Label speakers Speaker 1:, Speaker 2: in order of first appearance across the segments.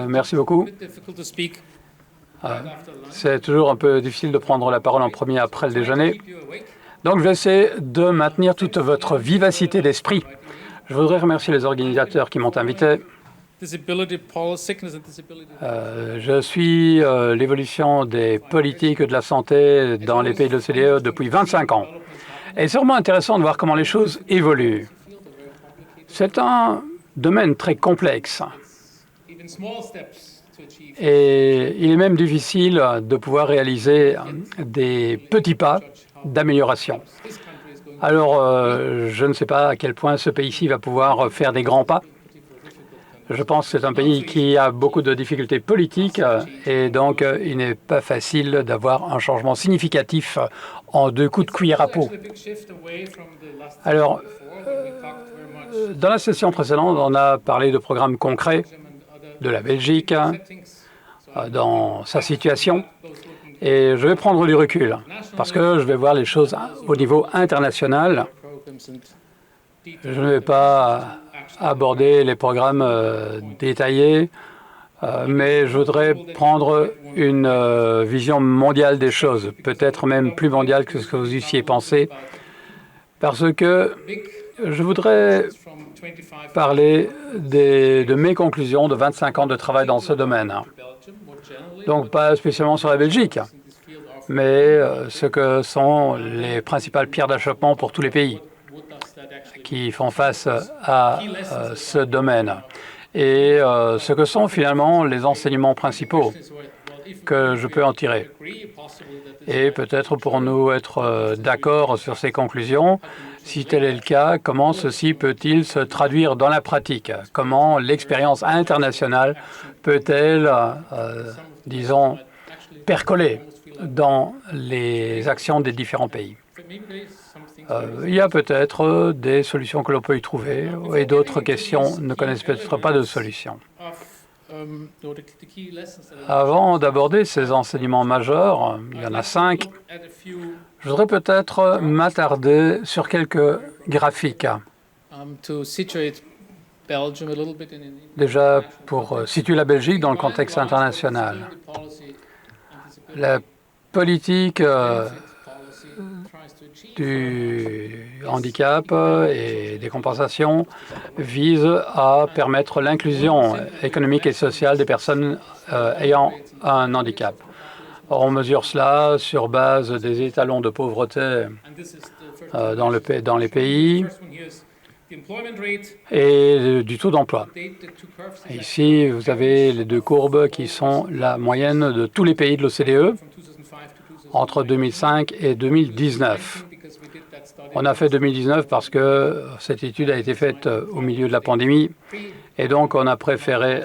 Speaker 1: Merci beaucoup. C'est toujours un peu difficile de prendre la parole en premier après le déjeuner. Donc, je vais essayer de maintenir toute votre vivacité d'esprit. Je voudrais remercier les organisateurs qui m'ont invité. Je suis l'évolution des politiques de la santé dans les pays de l'OCDE depuis 25 ans. Et c'est vraiment intéressant de voir comment les choses évoluent. C'est un domaine très complexe. Et il est même difficile de pouvoir réaliser des petits pas d'amélioration. Alors, je ne sais pas à quel point ce pays-ci va pouvoir faire des grands pas. Je pense que c'est un pays qui a beaucoup de difficultés politiques et donc il n'est pas facile d'avoir un changement significatif en 2 coups de cuillère à peau. Alors, dans la session précédente, on a parlé de programmes concrets de la Belgique dans sa situation et je vais prendre du recul parce que je vais voir les choses au niveau international. Je ne vais pas aborder les programmes détaillés, mais je voudrais prendre une vision mondiale des choses, peut-être même plus mondiale que ce que vous eussiez pensé, parce que je voudrais parler de mes conclusions de 25 ans de travail dans ce domaine. Donc, pas spécialement sur la Belgique, mais ce que sont les principales pierres d'achoppement pour tous les pays qui font face à ce domaine et ce que sont finalement les enseignements principaux que je peux en tirer. Et peut-être pourrons-nous être d'accord sur ces conclusions. Si tel est le cas, comment ceci peut-il se traduire dans la pratique? Comment l'expérience internationale peut-elle, disons, percoler dans les actions des différents pays? Il y a peut-être des solutions que l'on peut y trouver et d'autres questions ne connaissent peut-être pas de solution. Avant d'aborder ces enseignements majeurs, il y en a 5, je voudrais peut-être m'attarder sur quelques graphiques. Déjà, pour situer la Belgique dans le contexte international. La politique du handicap et des compensations vise à permettre l'inclusion économique et sociale des personnes ayant un handicap. On mesure cela sur base des étalons de pauvreté dans les pays et du taux d'emploi. Ici, vous avez les 2 courbes qui sont la moyenne de tous les pays de l'OCDE entre 2005 et 2019. On a fait 2019 parce que cette étude a été faite au milieu de la pandémie et donc on a préféré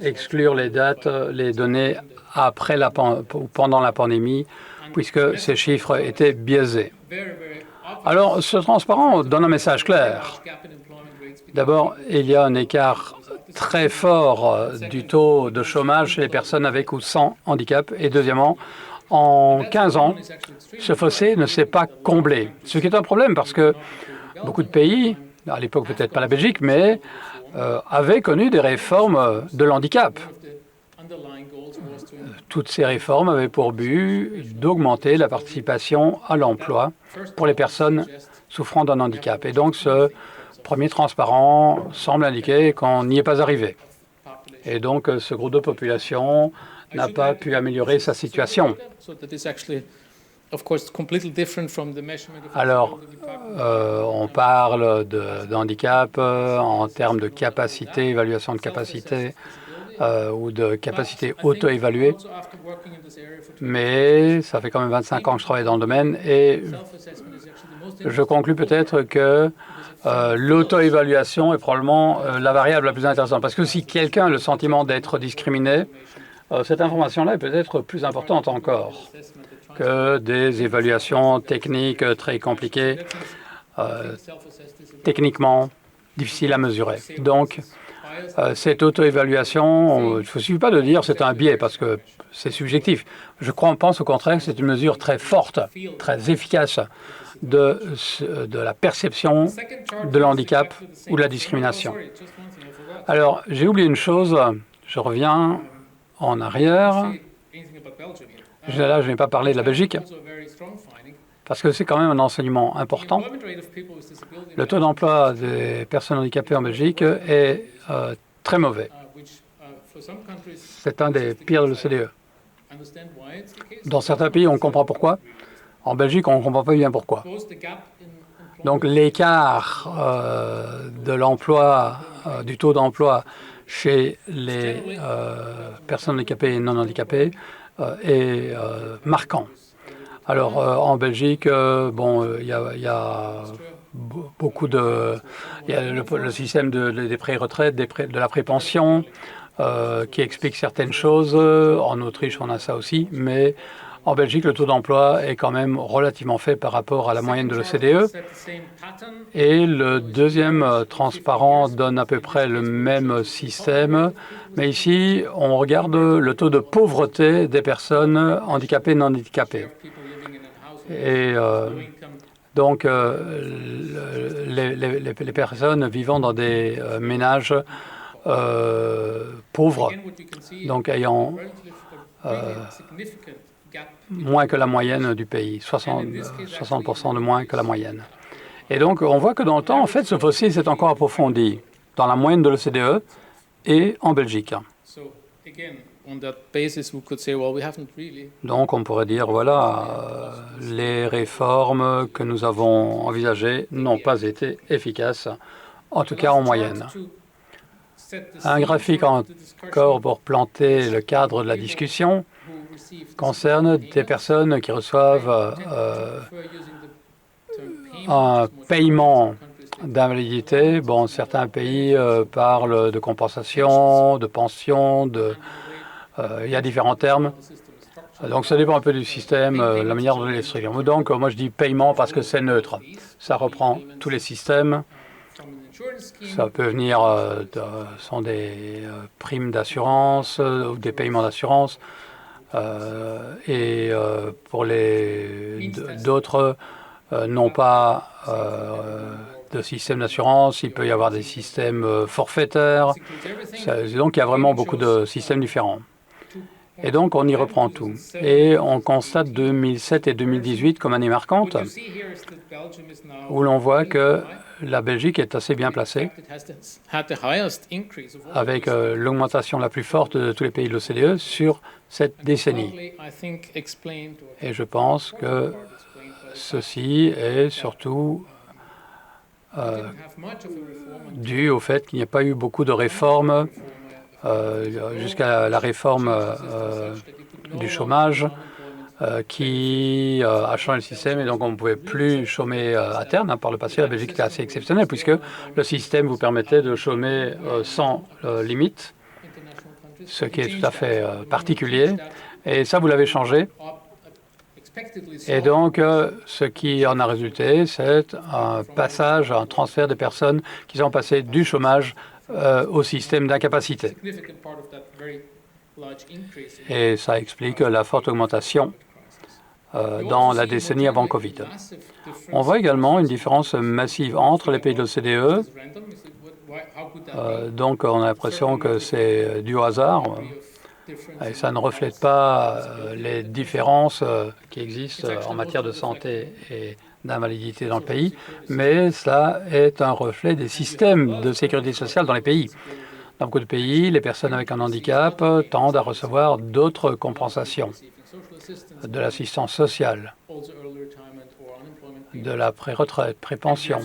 Speaker 1: exclure les dates, les données après ou pendant la pandémie puisque ces chiffres étaient biaisés. Alors, ce transparent donne un message clair. D'abord, il y a un écart très fort du taux de chômage chez les personnes avec ou sans handicap et deuxièmement, en 15 ans, ce fossé ne s'est pas comblé, ce qui est un problème parce que beaucoup de pays, à l'époque peut-être pas la Belgique, mais avaient connu des réformes de l'handicap. Toutes ces réformes avaient pour but d'augmenter la participation à l'emploi pour les personnes souffrant d'un handicap. Et donc, ce premier transparent semble indiquer qu'on n'y est pas arrivé. Et donc, ce groupe de population n'a pas pu améliorer sa situation. Alors, on parle d'handicap en termes de capacité, évaluation de capacité ou de capacité auto-évaluée, mais ça fait quand même 25 ans que je travaille dans le domaine et je conclus peut-être que l'auto-évaluation est probablement la variable la plus intéressante parce que si quelqu'un a le sentiment d'être discriminé, cette information-là est peut-être plus importante encore que des évaluations techniques très compliquées, techniquement difficiles à mesurer. Donc, cette auto-évaluation, il ne suffit pas de dire c'est un biais parce que c'est subjectif. Je pense au contraire que c'est une mesure très forte, très efficace de la perception de l'handicap ou de la discrimination. Alors, j'ai oublié une chose, je reviens en arrière. Là, je n'ai pas parlé de la Belgique, parce que c'est quand même un enseignement important. Le taux d'emploi des personnes handicapées en Belgique est très mauvais. C'est un des pires de l'OCDE. Dans certains pays, on comprend pourquoi. En Belgique, on ne comprend pas bien pourquoi. Donc l'écart de l'emploi, du taux d'emploi chez les personnes handicapées et non handicapées est marquant. Alors en Belgique, il y a beaucoup de... Il y a le système des pré-retraites, de la pré-pension, qui explique certaines choses. En Autriche, on a ça aussi, mais en Belgique, le taux d'emploi est quand même relativement faible par rapport à la moyenne de l'OCDE. Et le deuxième transparent donne à peu près le même système. Mais ici, on regarde le taux de pauvreté des personnes handicapées et non handicapées. Et donc, les personnes vivant dans des ménages pauvres, donc ayant moins que la moyenne du pays, 60% de moins que la moyenne. Et donc, on voit que dans le temps, en fait, ce fossile s'est encore approfondi dans la moyenne de l'OCDE et en Belgique. Donc, on pourrait dire, voilà, les réformes que nous avons envisagées n'ont pas été efficaces, en tout cas en moyenne. Un graphique encore pour planter le cadre de la discussion concerne des personnes qui reçoivent un paiement d'invalidité. Bon, certains pays parlent de compensation, de pension, il y a différents termes. Donc, ça dépend un peu du système, la manière dont les structures. Donc, moi, je dis paiement parce que c'est neutre. Ça reprend tous les systèmes. Ça peut venir, sont des primes d'assurance ou des paiements d'assurance. Et pour d'autres, n'ont pas de système d'assurance. Il peut y avoir des systèmes forfaitaires. Donc, il y a vraiment beaucoup de systèmes différents. Et donc, on y reprend tout. Et on constate 2007 et 2018 comme années marquantes, où l'on voit que la Belgique est assez bien placée, avec l'augmentation la plus forte de tous les pays de l'OCDE sur cette décennie. Et je pense que ceci est surtout dû au fait qu'il n'y a pas eu beaucoup de réformes jusqu'à la réforme du chômage qui a changé le système et donc on ne pouvait plus chômer à terme. Par le passé, la Belgique était assez exceptionnelle puisque le système vous permettait de chômer sans limite, ce qui est tout à fait particulier. Et ça, vous l'avez changé. Et donc, ce qui en a résulté, c'est un passage, un transfert des personnes qui sont passées du chômage au système d'incapacité. Et ça explique la forte augmentation dans la décennie avant Covid. On voit également une différence massive entre les pays de l'OCDE. Donc, on a l'impression que c'est dû au hasard. Et ça ne reflète pas les différences qui existent en matière de santé et d'invalidité dans le pays, mais ça est un reflet des systèmes de sécurité sociale dans les pays. Dans beaucoup de pays, les personnes avec un handicap tendent à recevoir d'autres compensations, de l'assistance sociale, de la pré-retraite, pré-pension.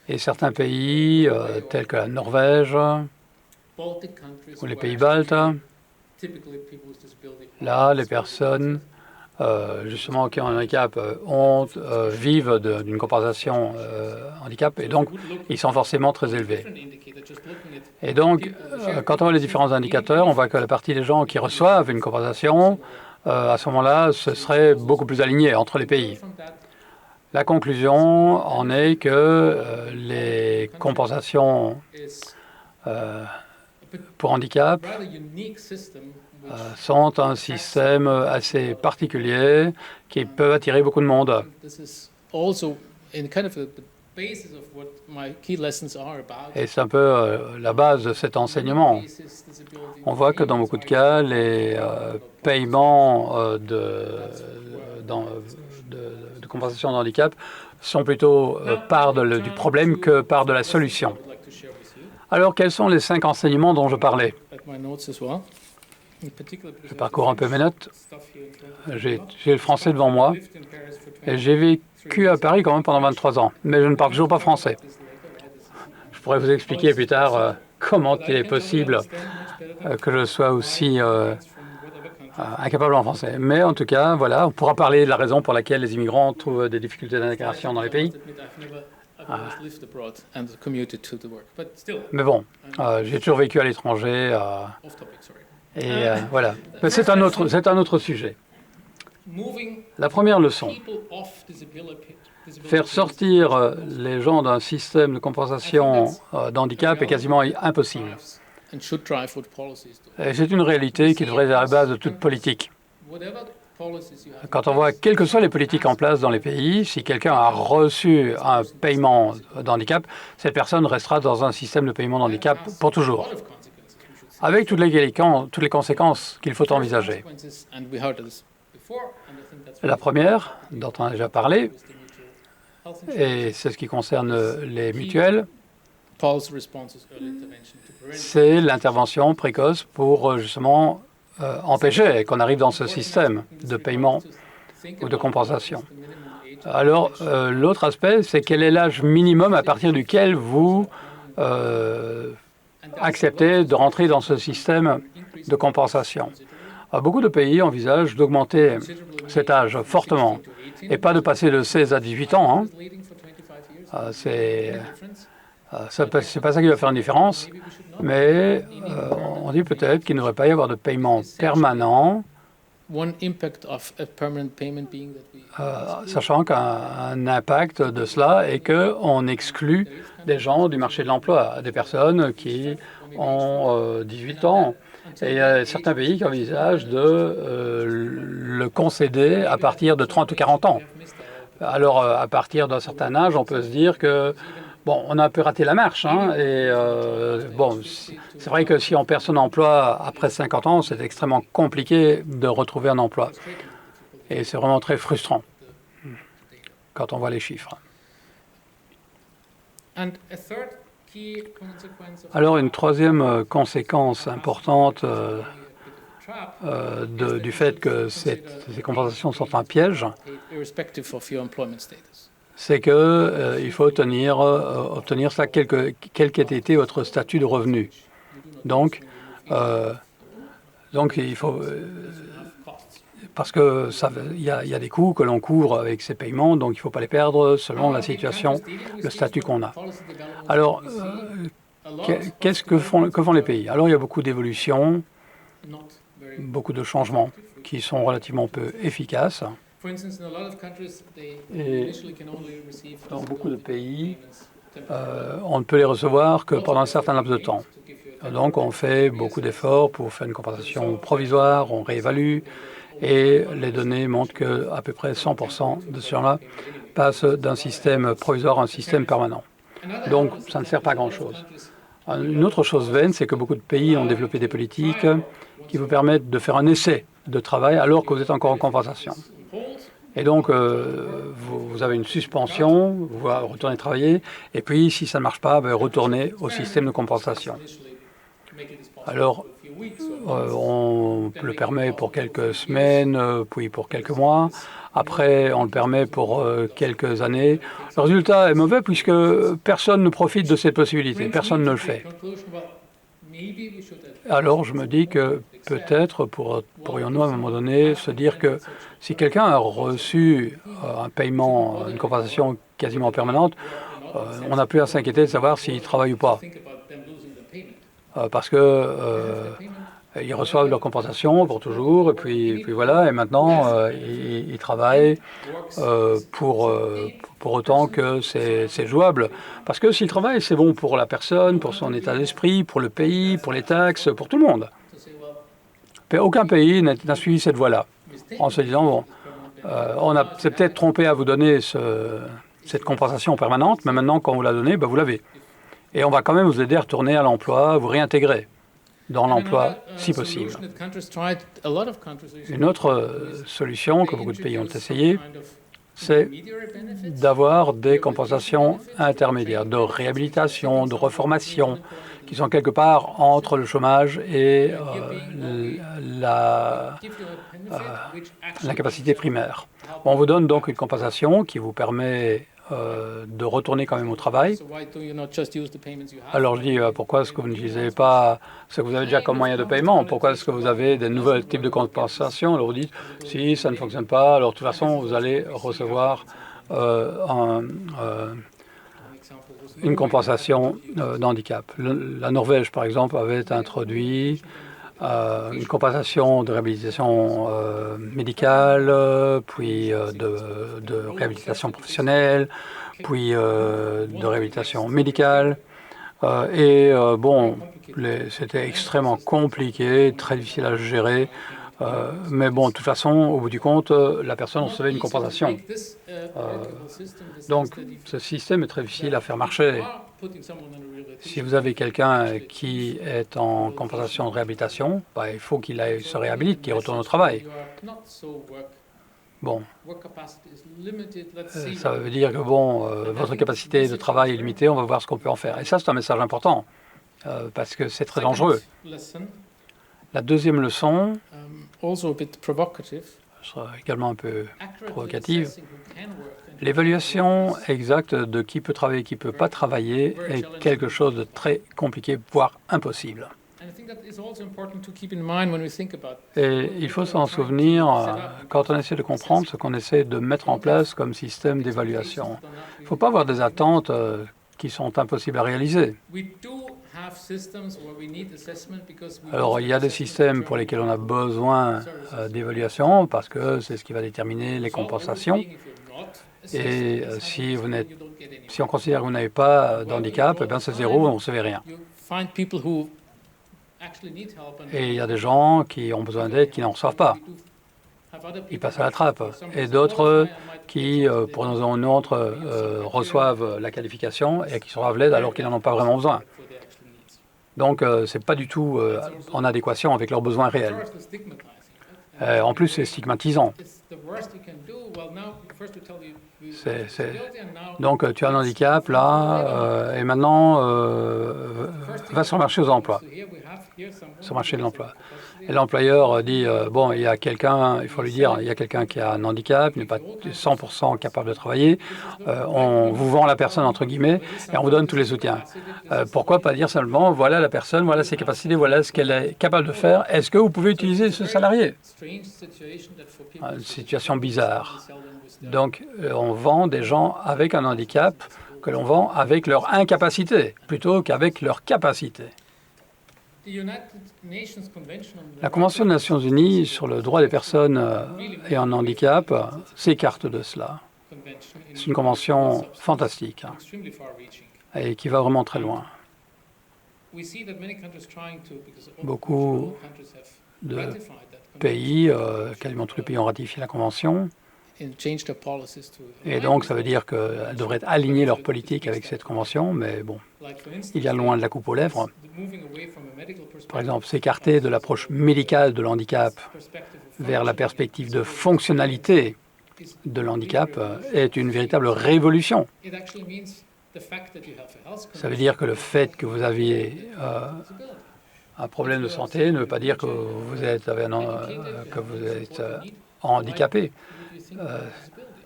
Speaker 1: Et certains pays, tels que la Norvège, ou les pays baltes, là, les personnes justement qui ont un handicap vivent d'une compensation handicap et donc ils sont forcément très élevés. Et donc, quand on voit les différents indicateurs, on voit que la partie des gens qui reçoivent une compensation, à ce moment-là, ce serait beaucoup plus aligné entre les pays. La conclusion en est que les compensations pour handicap sont un système assez particulier qui peut attirer beaucoup de monde. Et c'est un peu la base de cet enseignement. On voit que dans beaucoup de cas, les paiements de compensation de handicap sont plutôt part du problème que part de la solution. Alors, quels sont les 5 enseignements dont je parlais? Je parcours un peu mes notes. J'ai le français devant moi. Et j'ai vécu à Paris quand même pendant 23 ans, mais je ne parle toujours pas français. Je pourrais vous expliquer plus tard comment il est possible que je sois aussi incapable en français. Mais en tout cas, voilà, on pourra parler de la raison pour laquelle les immigrants trouvent des difficultés d'intégration dans les pays. Mais bon, j'ai toujours vécu à l'étranger et voilà. Mais c'est un autre sujet. La première leçon, faire sortir les gens d'un système de compensation d'handicap est quasiment impossible. Et c'est une réalité qui devrait être à la base de toute politique. Quand on voit quelles que soient les politiques en place dans les pays, si quelqu'un a reçu un paiement d'handicap, cette personne restera dans un système de paiement d'handicap pour toujours, avec toutes les conséquences qu'il faut envisager. La première, dont on a déjà parlé, et c'est ce qui concerne les mutuelles, c'est l'intervention précoce pour justement empêcher qu'on arrive dans ce système de paiement ou de compensation. Alors, l'autre aspect, c'est quel est l'âge minimum à partir duquel vous acceptez de rentrer dans ce système de compensation. Beaucoup de pays envisagent d'augmenter cet âge fortement et pas de passer de 16 à 18 ans. C'est pas ça qui va faire une différence, mais on dit peut-être qu'il ne devrait pas y avoir de paiement permanent, sachant qu'un impact de cela est qu'on exclut des gens du marché de l'emploi, des personnes qui ont 18 ans. Et il y a certains pays qui envisagent de le concéder à partir de 30 ou 40 ans. Alors, à partir d'un certain âge, on peut se dire que, bon, on a un peu raté la marche. Et bon, c'est vrai que si on perd son emploi après 50 ans, c'est extrêmement compliqué de retrouver un emploi. Et c'est vraiment très frustrant quand on voit les chiffres. Alors, une troisième conséquence importante du fait que ces compensations sont un piège, c'est qu'il faut obtenir ça quel qu'ait été votre statut de revenu. Donc il faut... parce qu'il y a des coûts que l'on couvre avec ces paiements, donc il ne faut pas les perdre selon la situation, le statut qu'on a. Alors, que font les pays? Alors, il y a beaucoup d'évolutions, beaucoup de changements qui sont relativement peu efficaces. Et dans beaucoup de pays, on ne peut les recevoir que pendant un certain laps de temps. Donc, on fait beaucoup d'efforts pour faire une compensation provisoire, on réévalue, et les données montrent qu'à peu près 100% de ces gens-là passent d'un système provisoire à un système permanent. Donc, ça ne sert pas à grand-chose. Une autre chose vaine, c'est que beaucoup de pays ont développé des politiques qui vous permettent de faire un essai de travail alors que vous êtes encore en compensation. Et donc, vous avez une suspension, vous retournez travailler, et puis, si ça ne marche pas, retournez au système de compensation. Alors, on le permet pour quelques semaines, puis pour quelques mois. Après, on le permet pour quelques années. Le résultat est mauvais puisque personne ne profite de cette possibilité. Personne ne le fait. Alors, je me dis que peut-être pourrions-nous à un moment donné se dire que si quelqu'un a reçu un paiement, une compensation quasiment permanente, on n'a plus à s'inquiéter de savoir s'il travaille ou pas. Parce que Ils reçoivent leur compensation pour toujours, et puis voilà, et maintenant, ils travaillent pour autant que c'est jouable. Parce que s'ils travaillent, c'est bon pour la personne, pour son état d'esprit, pour le pays, pour les taxes, pour tout le monde. Aucun pays n'a suivi cette voie-là, en se disant, bon, on s'est peut-être trompé à vous donner cette compensation permanente, mais maintenant, quand vous la donnez, vous l'avez. Et on va quand même vous aider à retourner à l'emploi, vous réintégrer dans l'emploi, si possible. Une autre solution que beaucoup de pays ont essayé, c'est d'avoir des compensations intermédiaires, de réhabilitation, de reformation, qui sont quelque part entre le chômage et l'incapacité primaire. On vous donne donc une compensation qui vous permet de retourner quand même au travail. Alors je dis, pourquoi est-ce que vous n'utilisez pas ce que vous avez déjà comme moyen de paiement? Pourquoi est-ce que vous avez des nouveaux types de compensation? Alors vous dites, si ça ne fonctionne pas, alors de toute façon, vous allez recevoir une compensation d'handicap. La Norvège, par exemple, avait introduit une compensation de réhabilitation médicale, puis de réhabilitation professionnelle, puis de réhabilitation médicale. Bon, c'était extrêmement compliqué, très difficile à gérer. Mais bon, de toute façon, au bout du compte, la personne recevait une compensation. Donc, ce système est très difficile à faire marcher. Si vous avez quelqu'un qui est en compensation de réhabilitation, il faut qu'il se réhabilite, qu'il retourne au travail. Bon, ça veut dire que votre capacité de travail est limitée, on va voir ce qu'on peut en faire. Et ça, c'est un message important, parce que c'est très dangereux. La deuxième leçon sera également un peu provocative. L'évaluation exacte de qui peut travailler et qui ne peut pas travailler est quelque chose de très compliqué, voire impossible. Et il faut s'en souvenir quand on essaie de comprendre ce qu'on essaie de mettre en place comme système d'évaluation. Il ne faut pas avoir des attentes qui sont impossibles à réaliser. Alors, il y a des systèmes pour lesquels on a besoin d'évaluation parce que c'est ce qui va déterminer les compensations. Et si on considère que vous n'avez pas d'handicap, c'est zéro, on ne recevez rien. Et il y a des gens qui ont besoin d'aide qui n'en reçoivent pas. Ils passent à la trappe. Et d'autres qui, pour une raison ou une autre, reçoivent la qualification et qui reçoivent l'aide alors qu'ils n'en ont pas vraiment besoin. Donc, ce n'est pas du tout en adéquation avec leurs besoins réels. En plus, c'est stigmatisant. Donc, tu as un handicap, là, et maintenant, va sur le marché aux emplois, sur le marché de l'emploi. Et l'employeur dit, bon, il y a quelqu'un, il faut lui dire, il y a quelqu'un qui a un handicap, il n'est pas 100% capable de travailler, on vous vend la personne, entre guillemets, et on vous donne tous les soutiens. Pourquoi pas dire seulement, voilà la personne, voilà ses capacités, voilà ce qu'elle est capable de faire, est-ce que vous pouvez utiliser ce salarié? Une situation bizarre. Donc, on vend des gens avec un handicap que l'on vend avec leur incapacité, plutôt qu'avec leur capacité. La Convention des Nations Unies sur le droit des personnes ayant un handicap s'écarte de cela. C'est une convention fantastique et qui va vraiment très loin. Beaucoup de pays, quasiment tous les pays ont ratifié la Convention. Et donc, ça veut dire qu'elles devraient aligner leur politique avec cette convention, mais bon, il y a loin de la coupe aux lèvres. Par exemple, s'écarter de l'approche médicale de l'handicap vers la perspective de fonctionnalité de l'handicap est une véritable révolution. Ça veut dire que le fait que vous aviez un problème de santé ne veut pas dire que vous êtes handicapé.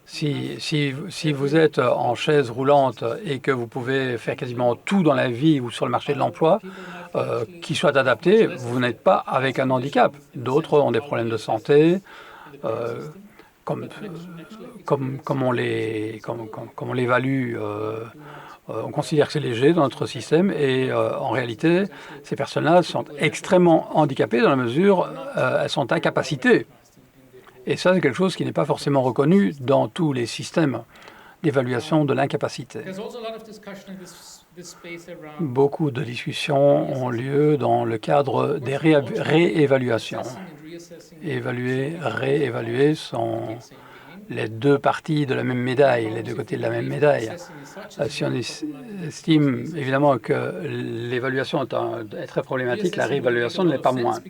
Speaker 1: Si vous êtes en chaise roulante et que vous pouvez faire quasiment tout dans la vie ou sur le marché de l'emploi qui soit adapté, vous n'êtes pas avec un handicap. D'autres ont des problèmes de santé comme, comme on l'évalue, on considère que c'est léger dans notre système et en réalité, ces personnes-là sont extrêmement handicapées dans la mesure elles sont incapacitées. Et ça, c'est quelque chose qui n'est pas forcément reconnu dans tous les systèmes d'évaluation de l'incapacité. Beaucoup de discussions ont lieu dans le cadre des réévaluations. Évaluer, réévaluer sont les deux parties de la même médaille, les deux côtés de la même médaille. Si on estime évidemment que l'évaluation est très problématique, la réévaluation ne l'est pas moins.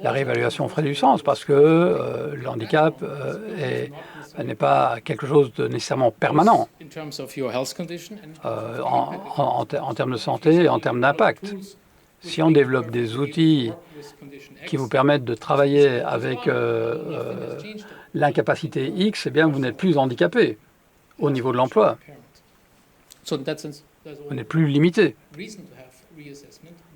Speaker 1: La réévaluation ferait du sens parce que le handicap n'est pas quelque chose de nécessairement permanent en termes de santé et en termes d'impact. Si on développe des outils qui vous permettent de travailler avec l'incapacité X, eh bien, vous n'êtes plus handicapé au niveau de l'emploi. Vous n'êtes plus limité.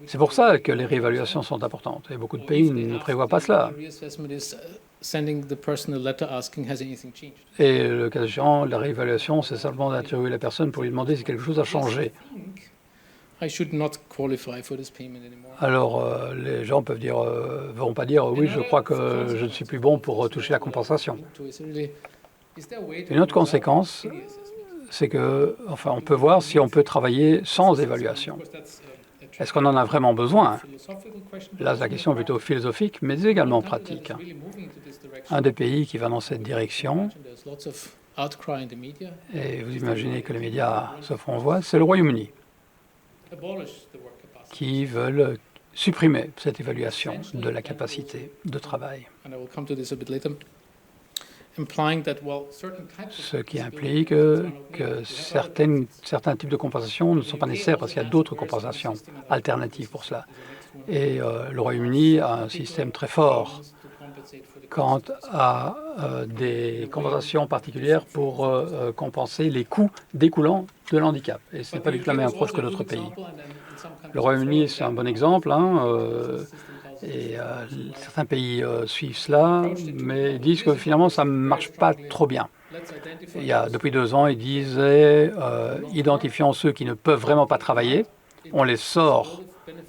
Speaker 1: C'est pour ça que les réévaluations sont importantes. Et beaucoup de pays ne prévoient pas cela. Et le cas échéant, la réévaluation, c'est simplement d'interviewer la personne pour lui demander si quelque chose a changé. Alors, les gens peuvent dire, vont pas dire, oui, je crois que je ne suis plus bon pour toucher la compensation. Une autre conséquence, c'est que, enfin, on peut voir si on peut travailler sans évaluation. Est-ce qu'on en a vraiment besoin? Là, la question est plutôt philosophique, mais également pratique. Un des pays qui va dans cette direction, et vous imaginez que les médias se font voix, c'est le Royaume-Uni, qui veulent supprimer cette évaluation de la capacité de travail. Ce qui implique que certains types de compensation ne sont pas nécessaires parce qu'il y a d'autres compensations alternatives pour cela. Et le Royaume-Uni a un système très fort quant à des compensations particulières pour compenser les coûts découlant de l'handicap. Et ce n'est pas du tout la même approche que d'autres pays. Le Royaume-Uni, c'est un bon exemple, et certains pays suivent cela, mais disent que finalement, ça ne marche pas trop bien. Depuis 2 ans, ils disaient identifions ceux qui ne peuvent vraiment pas travailler, on les sort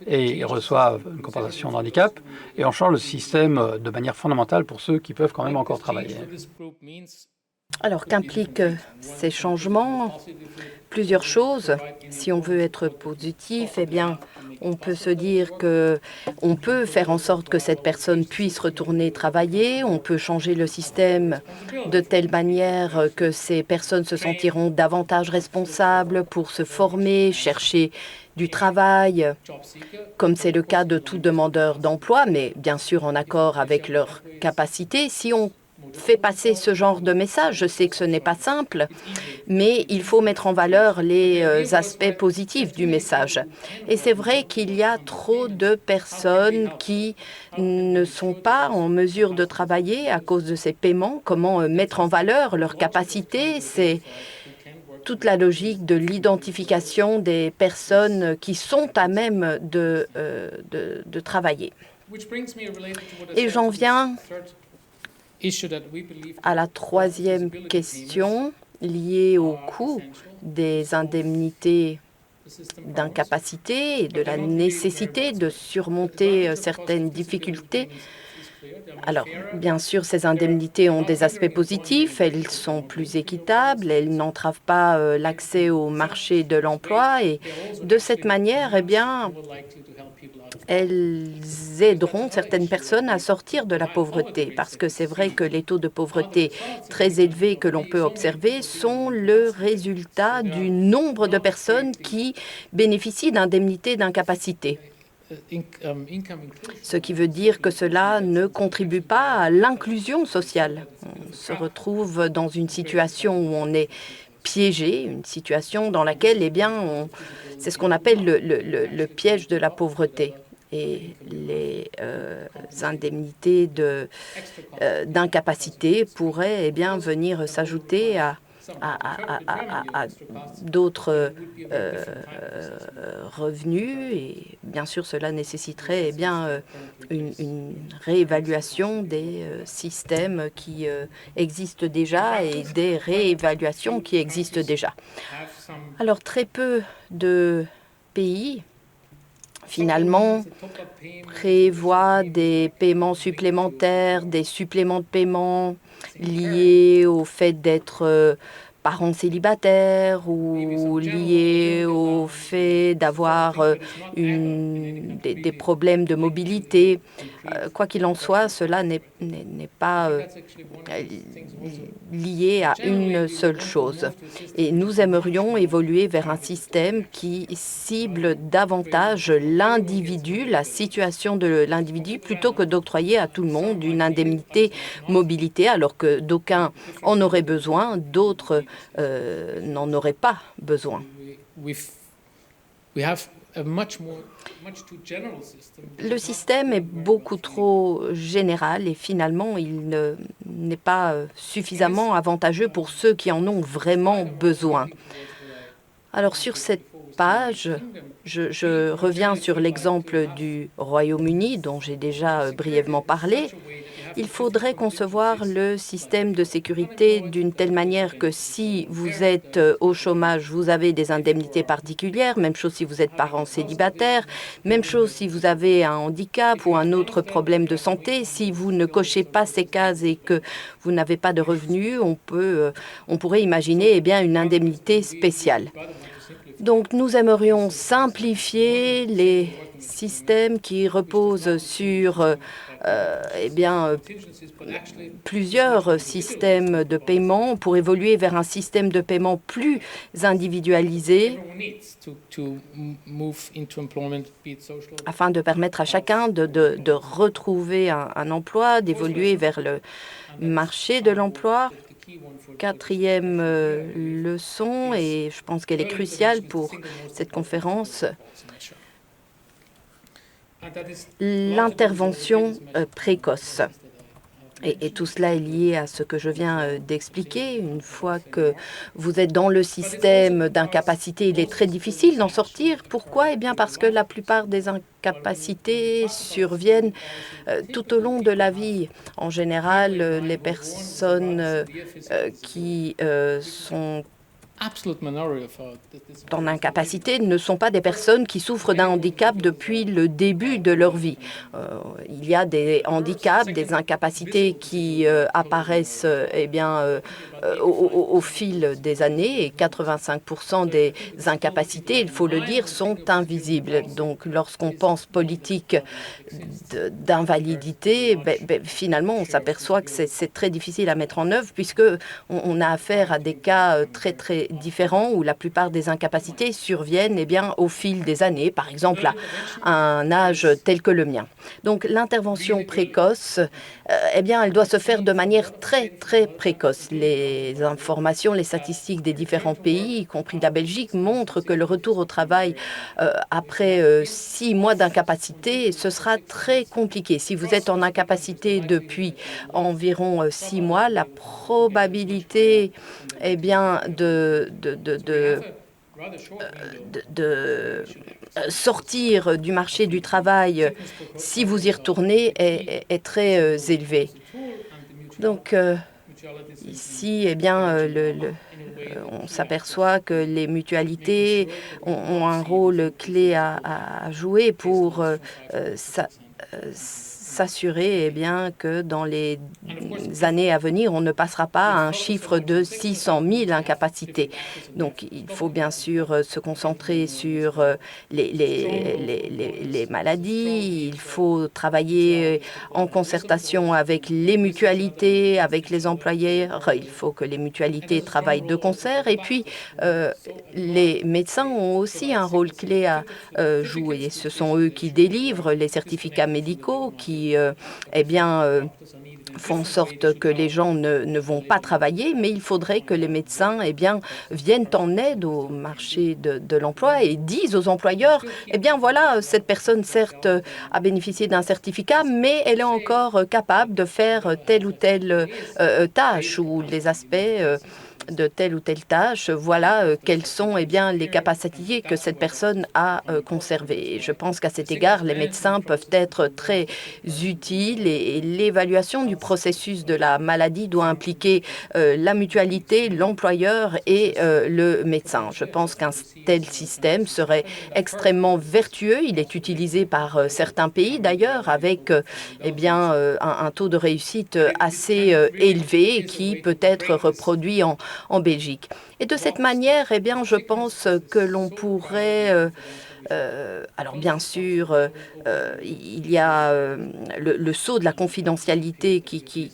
Speaker 1: et ils reçoivent une compensation de handicap, et on change le système de manière fondamentale pour ceux qui peuvent quand même encore travailler.
Speaker 2: Alors, qu'impliquent ces changements? Plusieurs choses. Si on veut être positif, eh bien, on peut se dire qu'on peut faire en sorte que cette personne puisse retourner travailler, on peut changer le système de telle manière que ces personnes se sentiront davantage responsables pour se former, chercher du travail, comme c'est le cas de tout demandeur d'emploi, mais bien sûr en accord avec leurs capacités. Si on fait passer ce genre de message, je sais que ce n'est pas simple, mais il faut mettre en valeur les aspects positifs du message. Et c'est vrai qu'il y a trop de personnes qui ne sont pas en mesure de travailler à cause de ces paiements. Comment mettre en valeur leurs capacités? C'est toute la logique de l'identification des personnes qui sont à même de travailler. Et j'en viens à la troisième question liée au coût des indemnités d'incapacité et de la nécessité de surmonter certaines difficultés. Alors, bien sûr, ces indemnités ont des aspects positifs, elles sont plus équitables, elles n'entravent pas l'accès au marché de l'emploi et de cette manière, eh bien, elles aideront certaines personnes à sortir de la pauvreté, parce que c'est vrai que les taux de pauvreté très élevés que l'on peut observer sont le résultat du nombre de personnes qui bénéficient d'indemnités d'incapacité. Ce qui veut dire que cela ne contribue pas à l'inclusion sociale. On se retrouve dans une situation où on est piégé, une situation dans laquelle, eh bien, c'est ce qu'on appelle le piège de la pauvreté. Et les indemnités d'incapacité pourraient, eh bien, venir s'ajouter à à d'autres revenus. Et bien sûr, cela nécessiterait une réévaluation des systèmes qui existent déjà et des réévaluations qui existent déjà. Alors, très peu de pays finalement prévoient des paiements supplémentaires, des suppléments de paiement liés au fait d'être parents célibataires ou liés au fait d'avoir des problèmes de mobilité. Quoi qu'il en soit, cela n'est pas lié à une seule chose. Et nous aimerions évoluer vers un système qui cible davantage l'individu, la situation de l'individu, plutôt que d'octroyer à tout le monde une indemnité mobilité, alors que d'aucuns en auraient besoin, d'autres n'en auraient pas besoin. Le système est beaucoup trop général et finalement, il n'est pas suffisamment avantageux pour ceux qui en ont vraiment besoin. Alors sur cette page, je reviens sur l'exemple du Royaume-Uni dont j'ai déjà brièvement parlé. Il faudrait concevoir le système de sécurité d'une telle manière que si vous êtes au chômage, vous avez des indemnités particulières, même chose si vous êtes parent célibataire, même chose si vous avez un handicap ou un autre problème de santé. Si vous ne cochez pas ces cases et que vous n'avez pas de revenus, on pourrait imaginer une indemnité spéciale. Donc, nous aimerions simplifier les systèmes qui reposent sur plusieurs systèmes de paiement pour évoluer vers un système de paiement plus individualisé afin de permettre à chacun de retrouver un emploi, d'évoluer vers le marché de l'emploi. Quatrième leçon, et je pense qu'elle est cruciale pour cette conférence, l'intervention précoce. Et tout cela est lié à ce que je viens d'expliquer. Une fois que vous êtes dans le système d'incapacité, il est très difficile d'en sortir. Pourquoi? Parce que la plupart des incapacités surviennent tout au long de la vie. En général, les personnes qui sont en incapacité ne sont pas des personnes qui souffrent d'un handicap depuis le début de leur vie. Il y a des handicaps, des incapacités qui apparaissent au fil des années, et 85% des incapacités, il faut le dire, sont invisibles. Donc, lorsqu'on pense politique d'invalidité, finalement, on s'aperçoit que c'est très difficile à mettre en œuvre puisque on a affaire à des cas très, très différents où la plupart des incapacités surviennent au fil des années, par exemple à un âge tel que le mien. Donc l'intervention précoce, elle doit se faire de manière très, très précoce. Les informations, les statistiques des différents pays, y compris la Belgique, montrent que le retour au travail après 6 mois d'incapacité, ce sera très compliqué. Si vous êtes en incapacité depuis environ 6 mois, la probabilité de sortir du marché du travail si vous y retournez est très élevée. Donc, ici, on s'aperçoit que les mutualités ont un rôle clé à jouer pour s'assurer que dans les années à venir, on ne passera pas à un chiffre de 600 000 incapacités. Donc, il faut bien sûr se concentrer sur les maladies. Il faut travailler en concertation avec les mutualités, avec les employeurs. Il faut que les mutualités travaillent de concert. Et puis, les médecins ont aussi un rôle clé à jouer. Ce sont eux qui délivrent les certificats médicaux, qui font en sorte que les gens ne vont pas travailler, mais il faudrait que les médecins viennent en aide au marché de l'emploi et disent aux employeurs, voilà, cette personne certes a bénéficié d'un certificat, mais elle est encore capable de faire telle ou telle tâche, ou les aspects de telle ou telle tâche, voilà quelles sont les capacités que cette personne a conservées. Et je pense qu'à cet égard, les médecins peuvent être très utiles et l'évaluation du processus de la maladie doit impliquer la mutualité, l'employeur et le médecin. Je pense qu'un tel système serait extrêmement vertueux. Il est utilisé par certains pays d'ailleurs avec un taux de réussite assez élevé qui peut être reproduit en Belgique. Et de cette manière, je pense que l'on pourrait alors bien sûr, il y a le sceau de la confidentialité qui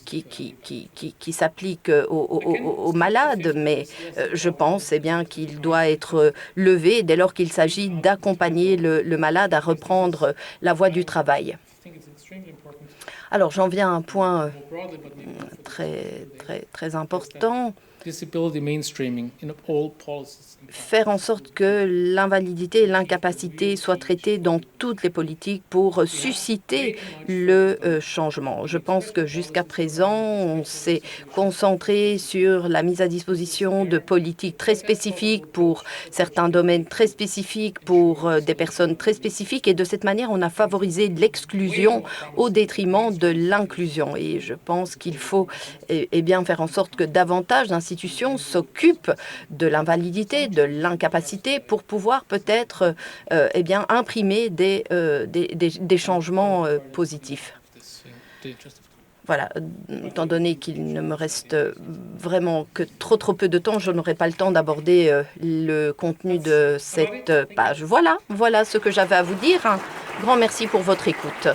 Speaker 2: s'applique aux malades, mais je pense qu'il doit être levé dès lors qu'il s'agit d'accompagner le malade à reprendre la voie du travail. Alors j'en viens à un point très important. Faire en sorte que l'invalidité et l'incapacité soient traitées dans toutes les politiques pour susciter le changement. Je pense que jusqu'à présent, on s'est concentré sur la mise à disposition de politiques très spécifiques pour certains domaines très spécifiques, pour des personnes très spécifiques, et de cette manière, on a favorisé l'exclusion au détriment de l'inclusion. Et je pense qu'il faut faire en sorte que davantage d'institutions s'occupent de l'invalidité, de l'incapacité pour pouvoir peut-être imprimer des changements positifs. Voilà, étant donné qu'il ne me reste vraiment que trop peu de temps, je n'aurai pas le temps d'aborder le contenu de cette page. Voilà ce que j'avais à vous dire. Un grand merci pour votre écoute.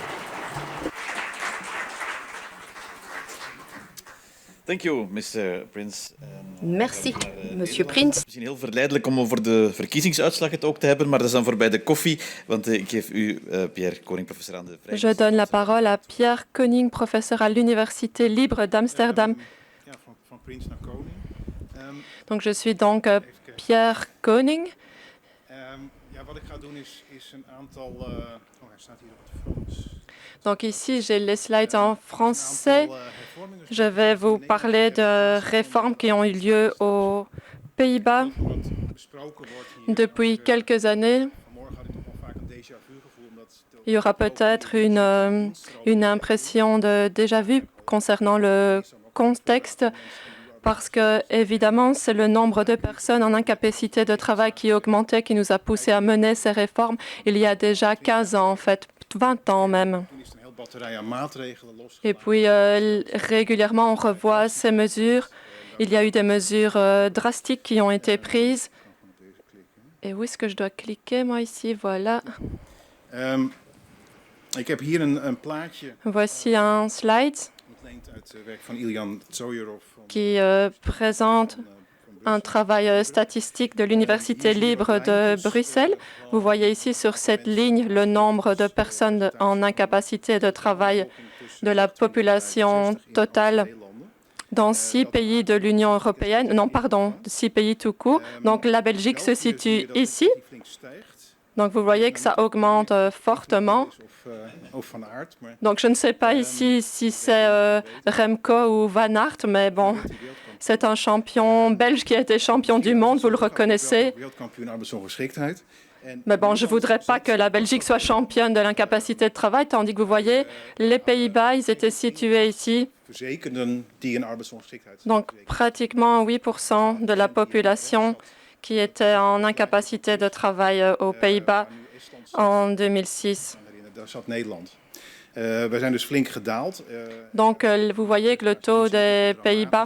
Speaker 3: Thank you, Mr. Prins.
Speaker 2: Merci, Monsieur Prins.
Speaker 3: Misschien heel verleidelijk om over de verkiezingsuitslag het ook te hebben, maar dat is dan voorbij de koffie, want ik geef u, Pierre Koning, professeur aan de Vrije.
Speaker 4: Je donne la parole à Pierre Koning, professeur à l'Université libre d'Amsterdam.
Speaker 5: Van Prins naar Koning.
Speaker 4: Donc je suis donc Pierre Koning.
Speaker 5: Wat ik ga doen is een aantal. Hij staat hier op het Frans.
Speaker 4: Donc ici, j'ai les slides en français. Je vais vous parler de réformes qui ont eu lieu aux Pays-Bas depuis quelques années. Il y aura peut-être une impression de déjà-vu concernant le contexte parce que, évidemment, c'est le nombre de personnes en incapacité de travail qui augmentait qui nous a poussé à mener ces réformes il y a déjà 15 ans, en fait, 20 ans même. Et puis, régulièrement, on revoit ces mesures. Il y a eu des mesures drastiques qui ont été prises. Et où est-ce que je dois cliquer, moi, ici? Voilà. Voici un slide qui présente un travail statistique de l'Université libre de Bruxelles. Vous voyez ici sur cette ligne le nombre de personnes en incapacité de travail de la population totale dans 6 pays de l'Union européenne. Non, pardon, 6 pays tout court. Donc la Belgique se situe ici. Donc vous voyez que ça augmente fortement. Donc je ne sais pas ici si c'est Remco ou Van Aert, mais bon, c'est un champion belge qui a été champion du monde, vous le reconnaissez. Mais bon, je ne voudrais pas que la Belgique soit championne de l'incapacité de travail, tandis que vous voyez, les Pays-Bas, ils étaient situés ici. Donc pratiquement 8% de la population qui était en incapacité de travail aux Pays-Bas en 2006. Donc, vous voyez que le taux des Pays-Bas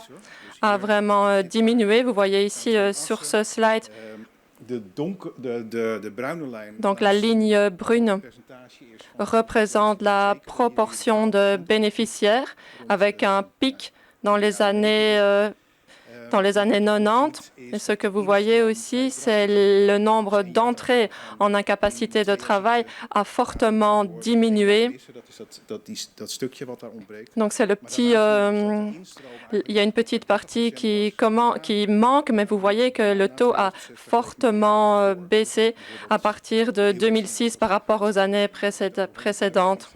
Speaker 4: a vraiment diminué. Vous voyez ici sur ce slide. Donc, la ligne brune représente la proportion de bénéficiaires avec un pic dans les années 90. Et ce que vous voyez aussi, c'est le nombre d'entrées en incapacité de travail a fortement diminué. Donc c'est le petit, il y a une petite partie qui manque, mais vous voyez que le taux a fortement baissé à partir de 2006 par rapport aux années précédentes.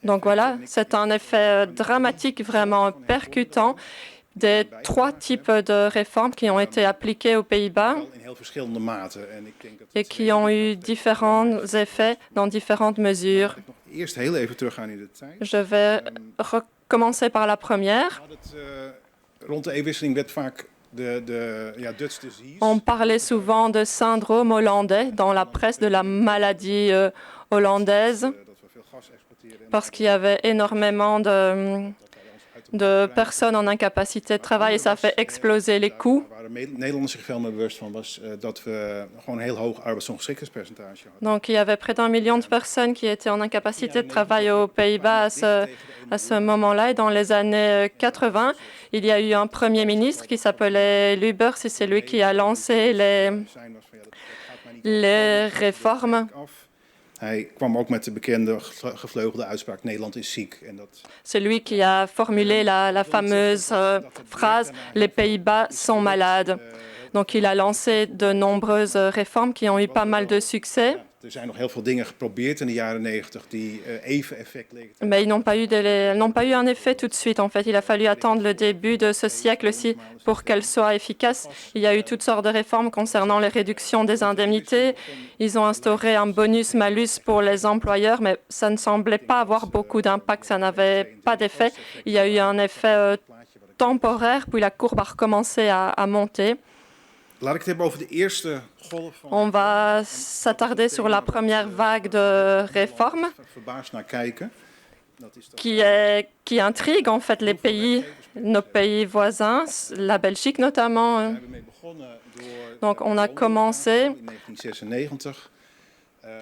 Speaker 4: Donc voilà, c'est un effet dramatique vraiment percutant des 3 types de réformes qui ont été appliquées aux Pays-Bas
Speaker 5: wel in heel verschillende maten. En ik denk dat
Speaker 4: et qui ont eu différents effets dans différentes mesures.
Speaker 5: ik nog eerst heel even teruggaan in de tijd.
Speaker 4: Je vais recommencer par la première.
Speaker 5: We hadden het, rond de eeuwwisseling werd vaak de Dutch disease.
Speaker 4: On parlait souvent de syndrome hollandais dans la presse, de la maladie hollandaise,
Speaker 5: Dat we veel gas exporteren en
Speaker 4: parce qu'il y avait énormément de personnes en incapacité de travail et ça fait exploser les coûts.
Speaker 5: waar de Nederlanders zich veel meer bewust van was dat we gewoon een heel hoog arbeidsongeschiktheidspercentage hadden.
Speaker 4: Donc il y avait près d'1 million de personnes qui étaient en incapacité de travail aux Pays-Bas à ce moment-là. Et dans les années 80, il y a eu un Premier ministre qui s'appelait Lubbers et c'est lui qui a lancé
Speaker 5: Zijn was van, ja, dat gaat mij niet
Speaker 4: les réformes.
Speaker 5: af. Hij kwam ook met de bekende gevleugelde uitspraak Nederland is ziek. En dat
Speaker 4: C'est lui qui a formulé la fameuse phrase « Les Pays-Bas sont malades ». Donc il a lancé de nombreuses réformes qui ont eu pas mal de succès.
Speaker 5: er zijn nog heel veel dingen geprobeerd in de jaren 90 die even effect leken te
Speaker 4: Mais ils n'ont pas eu un effet tout de suite. En fait, il a fallu attendre le début de ce siècle aussi pour qu'elles soient efficaces. Il y a eu toutes sortes de réformes concernant les réductions des indemnités. Ils ont instauré un bonus-malus pour les employeurs, mais ça ne semblait pas avoir beaucoup d'impact. Ça n'avait pas d'effet. Il y a eu un effet temporaire, puis la courbe a recommencé à monter.
Speaker 5: Laat ik het hebben over de eerste golf van
Speaker 4: On va s'attarder sur la première vague de réformes
Speaker 5: verbaasd naar kijken. Dat is dat
Speaker 4: qui intrigue en fait les pays, nos pays voisins, la Belgique notamment.
Speaker 5: we hebben mee begonnen door
Speaker 4: Donc on a commencé
Speaker 5: in 1996.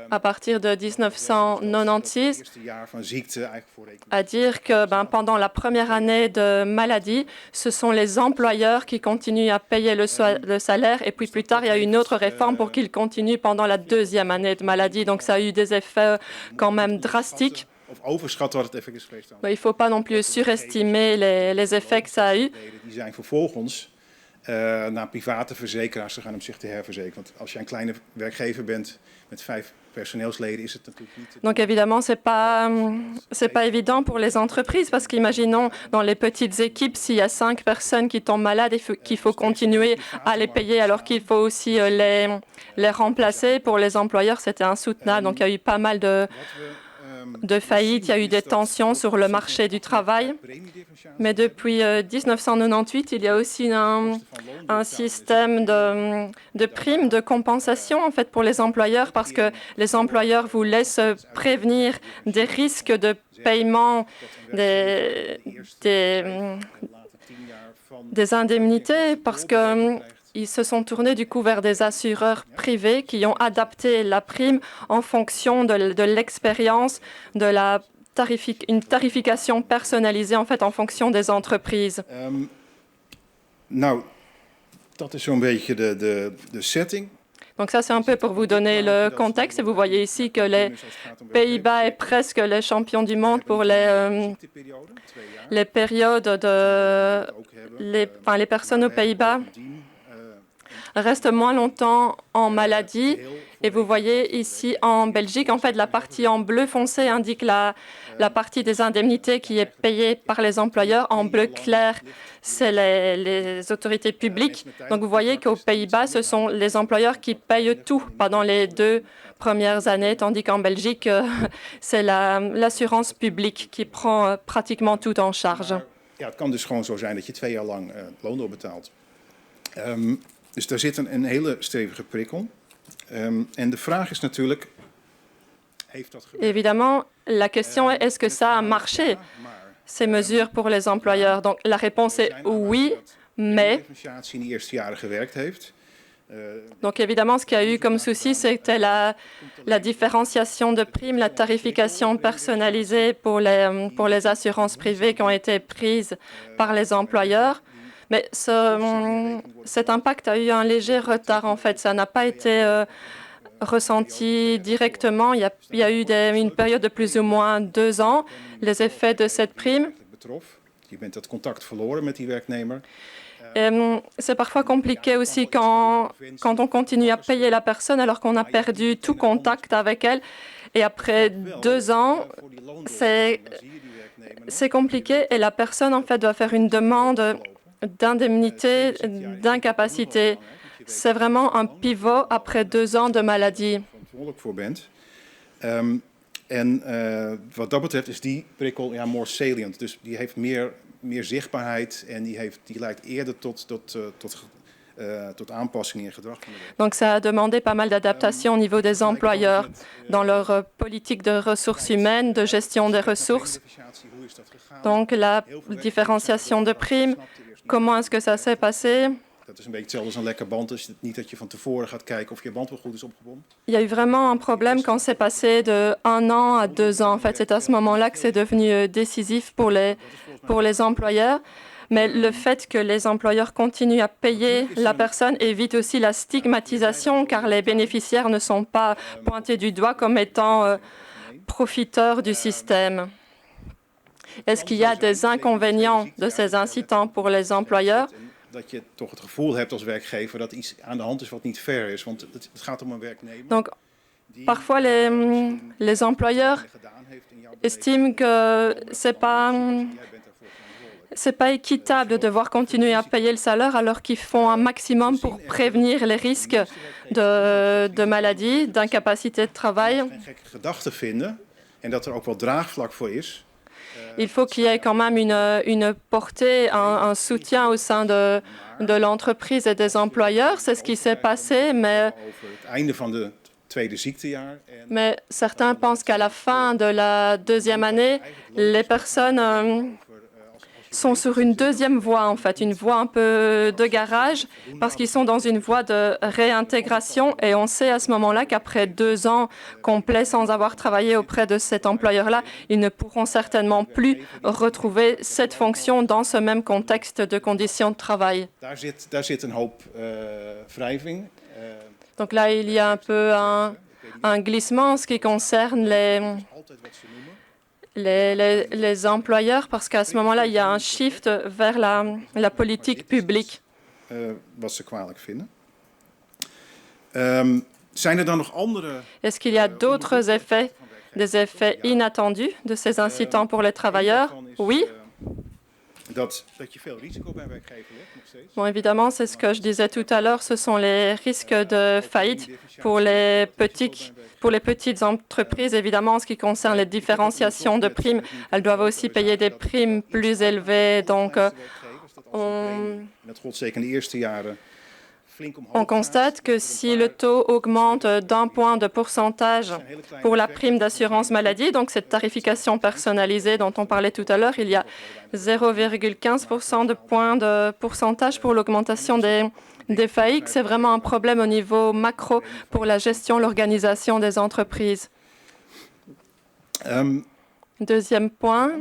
Speaker 4: à partir de 1996
Speaker 5: Eerste jaar van ziekte eigenlijk voor rekening.
Speaker 4: à dire que pendant la première année de maladie, ce sont les employeurs qui continuent à payer le salaire. Et puis plus tard, il y a eu une autre réforme pour qu'ils continuent pendant la deuxième année de maladie. Donc ça a eu des effets quand même drastiques.
Speaker 5: Of overschat wat het effect is geweest dan.
Speaker 4: Il ne faut pas non plus surestimer les effets que ça a eu.
Speaker 5: Die zijn vervolgens naar private verzekeraars gegaan om zich te herverzekeren. Want als je een kleine werkgever bent met 5 personeelsleden, is het natuurlijk niet.
Speaker 4: Donc évidemment, c'est pas évident pour les entreprises parce qu'imaginons dans les petites équipes, s'il y a 5 personnes qui tombent malades et qu'il faut continuer à les payer alors qu'il faut aussi les remplacer. Pour les employeurs, c'était insoutenable. Donc il y a eu pas mal de faillites, il y a eu des tensions sur le marché du travail. Mais depuis 1998, il y a aussi un système de primes, de compensation en fait pour les employeurs parce que les employeurs vous laissent prévenir des risques de paiement des indemnités parce que ils se sont tournés du coup vers des assureurs privés qui ont adapté la prime en fonction de l'expérience, de une tarification personnalisée en fait en fonction des entreprises.
Speaker 5: Nou, dat is zo'n beetje de setting.
Speaker 4: Donc ça, c'est un peu pour vous donner le contexte. Et vous voyez ici que les Pays-Bas est presque les champions du monde pour les périodes les personnes aux Pays-Bas restent moins longtemps en maladie. Et vous voyez ici en Belgique, en fait, la partie en bleu foncé indique la partie des indemnités qui est payée par les employeurs. En bleu clair, c'est les autorités publiques. Donc vous voyez qu'aux Pays-Bas, ce sont les employeurs qui payent tout pendant les 2 premières années, tandis qu'en Belgique, c'est l'assurance publique qui prend pratiquement tout en charge.
Speaker 5: Ja, het kan dus gewoon zo zijn dat je 2 jaar lang loon doorbetaalt. Dus daar zit een hele stevige prikkel. En de vraag is natuurlijk, heeft dat gewerkt?
Speaker 4: Évidemment, la question est est-ce que ça a marché, ces mesures pour les employeurs? Donc la réponse est oui, mais...
Speaker 5: differentiatie in de eerste jaren gewerkt heeft.
Speaker 4: Donc évidemment, ce qu'il y a eu comme souci, c'était la différenciation de primes, la tarification personnalisée pour les assurances privées qui ont été prises par les employeurs. Mais cet impact a eu un léger retard, en fait. Ça n'a pas été ressenti directement. Il y a eu une période de plus ou moins 2 ans, les effets de cette prime.
Speaker 5: Je bent dat contact verloren met die werknemer.
Speaker 4: C'est parfois compliqué aussi quand on continue à payer la personne alors qu'on a perdu tout contact avec elle. Et après 2 ans, c'est compliqué et la personne, en fait, doit faire une demande d'indemnité, d'incapacité. C'est vraiment un pivot après 2 ans de maladie.
Speaker 5: verantwoordelijk voor bent. Wat dat betreft is die prikkel more salient. Dus die heeft meer zichtbaarheid en die leidt eerder tot aanpassingen in gedrag van de werknemer.
Speaker 4: Donc ça a demandé pas mal d'adaptations au niveau des employeurs dans leur politique de ressources humaines, de gestion des ressources. Donc la différenciation de primes, comment est-ce que ça s'est passé?
Speaker 5: Dat is een beetje hetzelfde als een lekker band. Dus niet dat je van tevoren gaat kijken of je band wel goed is opgebonden.
Speaker 4: Il y a eu vraiment un problème quand c'est passé de 1 an à 2 ans. En fait, c'est à ce moment-là que c'est devenu décisif pour les employeurs. Mais le fait que les employeurs continuent à payer la personne évite aussi la stigmatisation car les bénéficiaires ne sont pas pointés du doigt comme étant profiteurs du système. Est-ce qu'il y a des inconvénients de ces incitants pour les employeurs?
Speaker 5: Dat je toch het gevoel hebt als werkgever dat iets aan de hand is wat niet fair is. Want het gaat om een werknemer.
Speaker 4: Donc, parfois, les employeurs estiment que c'est pas équitable de devoir continuer à payer le salaire alors qu'ils font un maximum pour prévenir les risques de maladie, d'incapacité de travail. Il faut qu'il y ait quand même une portée, un soutien au sein de l'entreprise et des employeurs. C'est ce qui s'est passé, mais certains pensent qu'à la fin de la 2e année, les personnes sont sur une 2e voie, en fait, une voie un peu de garage, parce qu'ils sont dans une voie de réintégration. Et on sait à ce moment-là qu'après 2 ans complets sans avoir travaillé auprès de cet employeur-là, ils ne pourront certainement plus retrouver cette fonction dans ce même contexte de conditions de travail. Donc là, il y a un peu un glissement en ce qui concerne les employeurs, parce qu'à ce moment-là, il y a un shift vers la politique publique. Est-ce qu'il y a d'autres effets, des effets inattendus de ces incitants pour les travailleurs? Oui. Bon, évidemment, c'est ce que je disais tout à l'heure, ce sont les risques de faillite pour les petites entreprises. Évidemment, en ce qui concerne les différenciations de primes, elles doivent aussi payer des primes plus élevées. Donc, on constate que si le taux augmente d'1 point de pourcentage pour la prime d'assurance maladie, donc cette tarification personnalisée dont on parlait tout à l'heure, il y a 0,15% de point de pourcentage pour l'augmentation des faillites. C'est vraiment un problème au niveau macro pour la gestion, l'organisation des entreprises. Deuxième point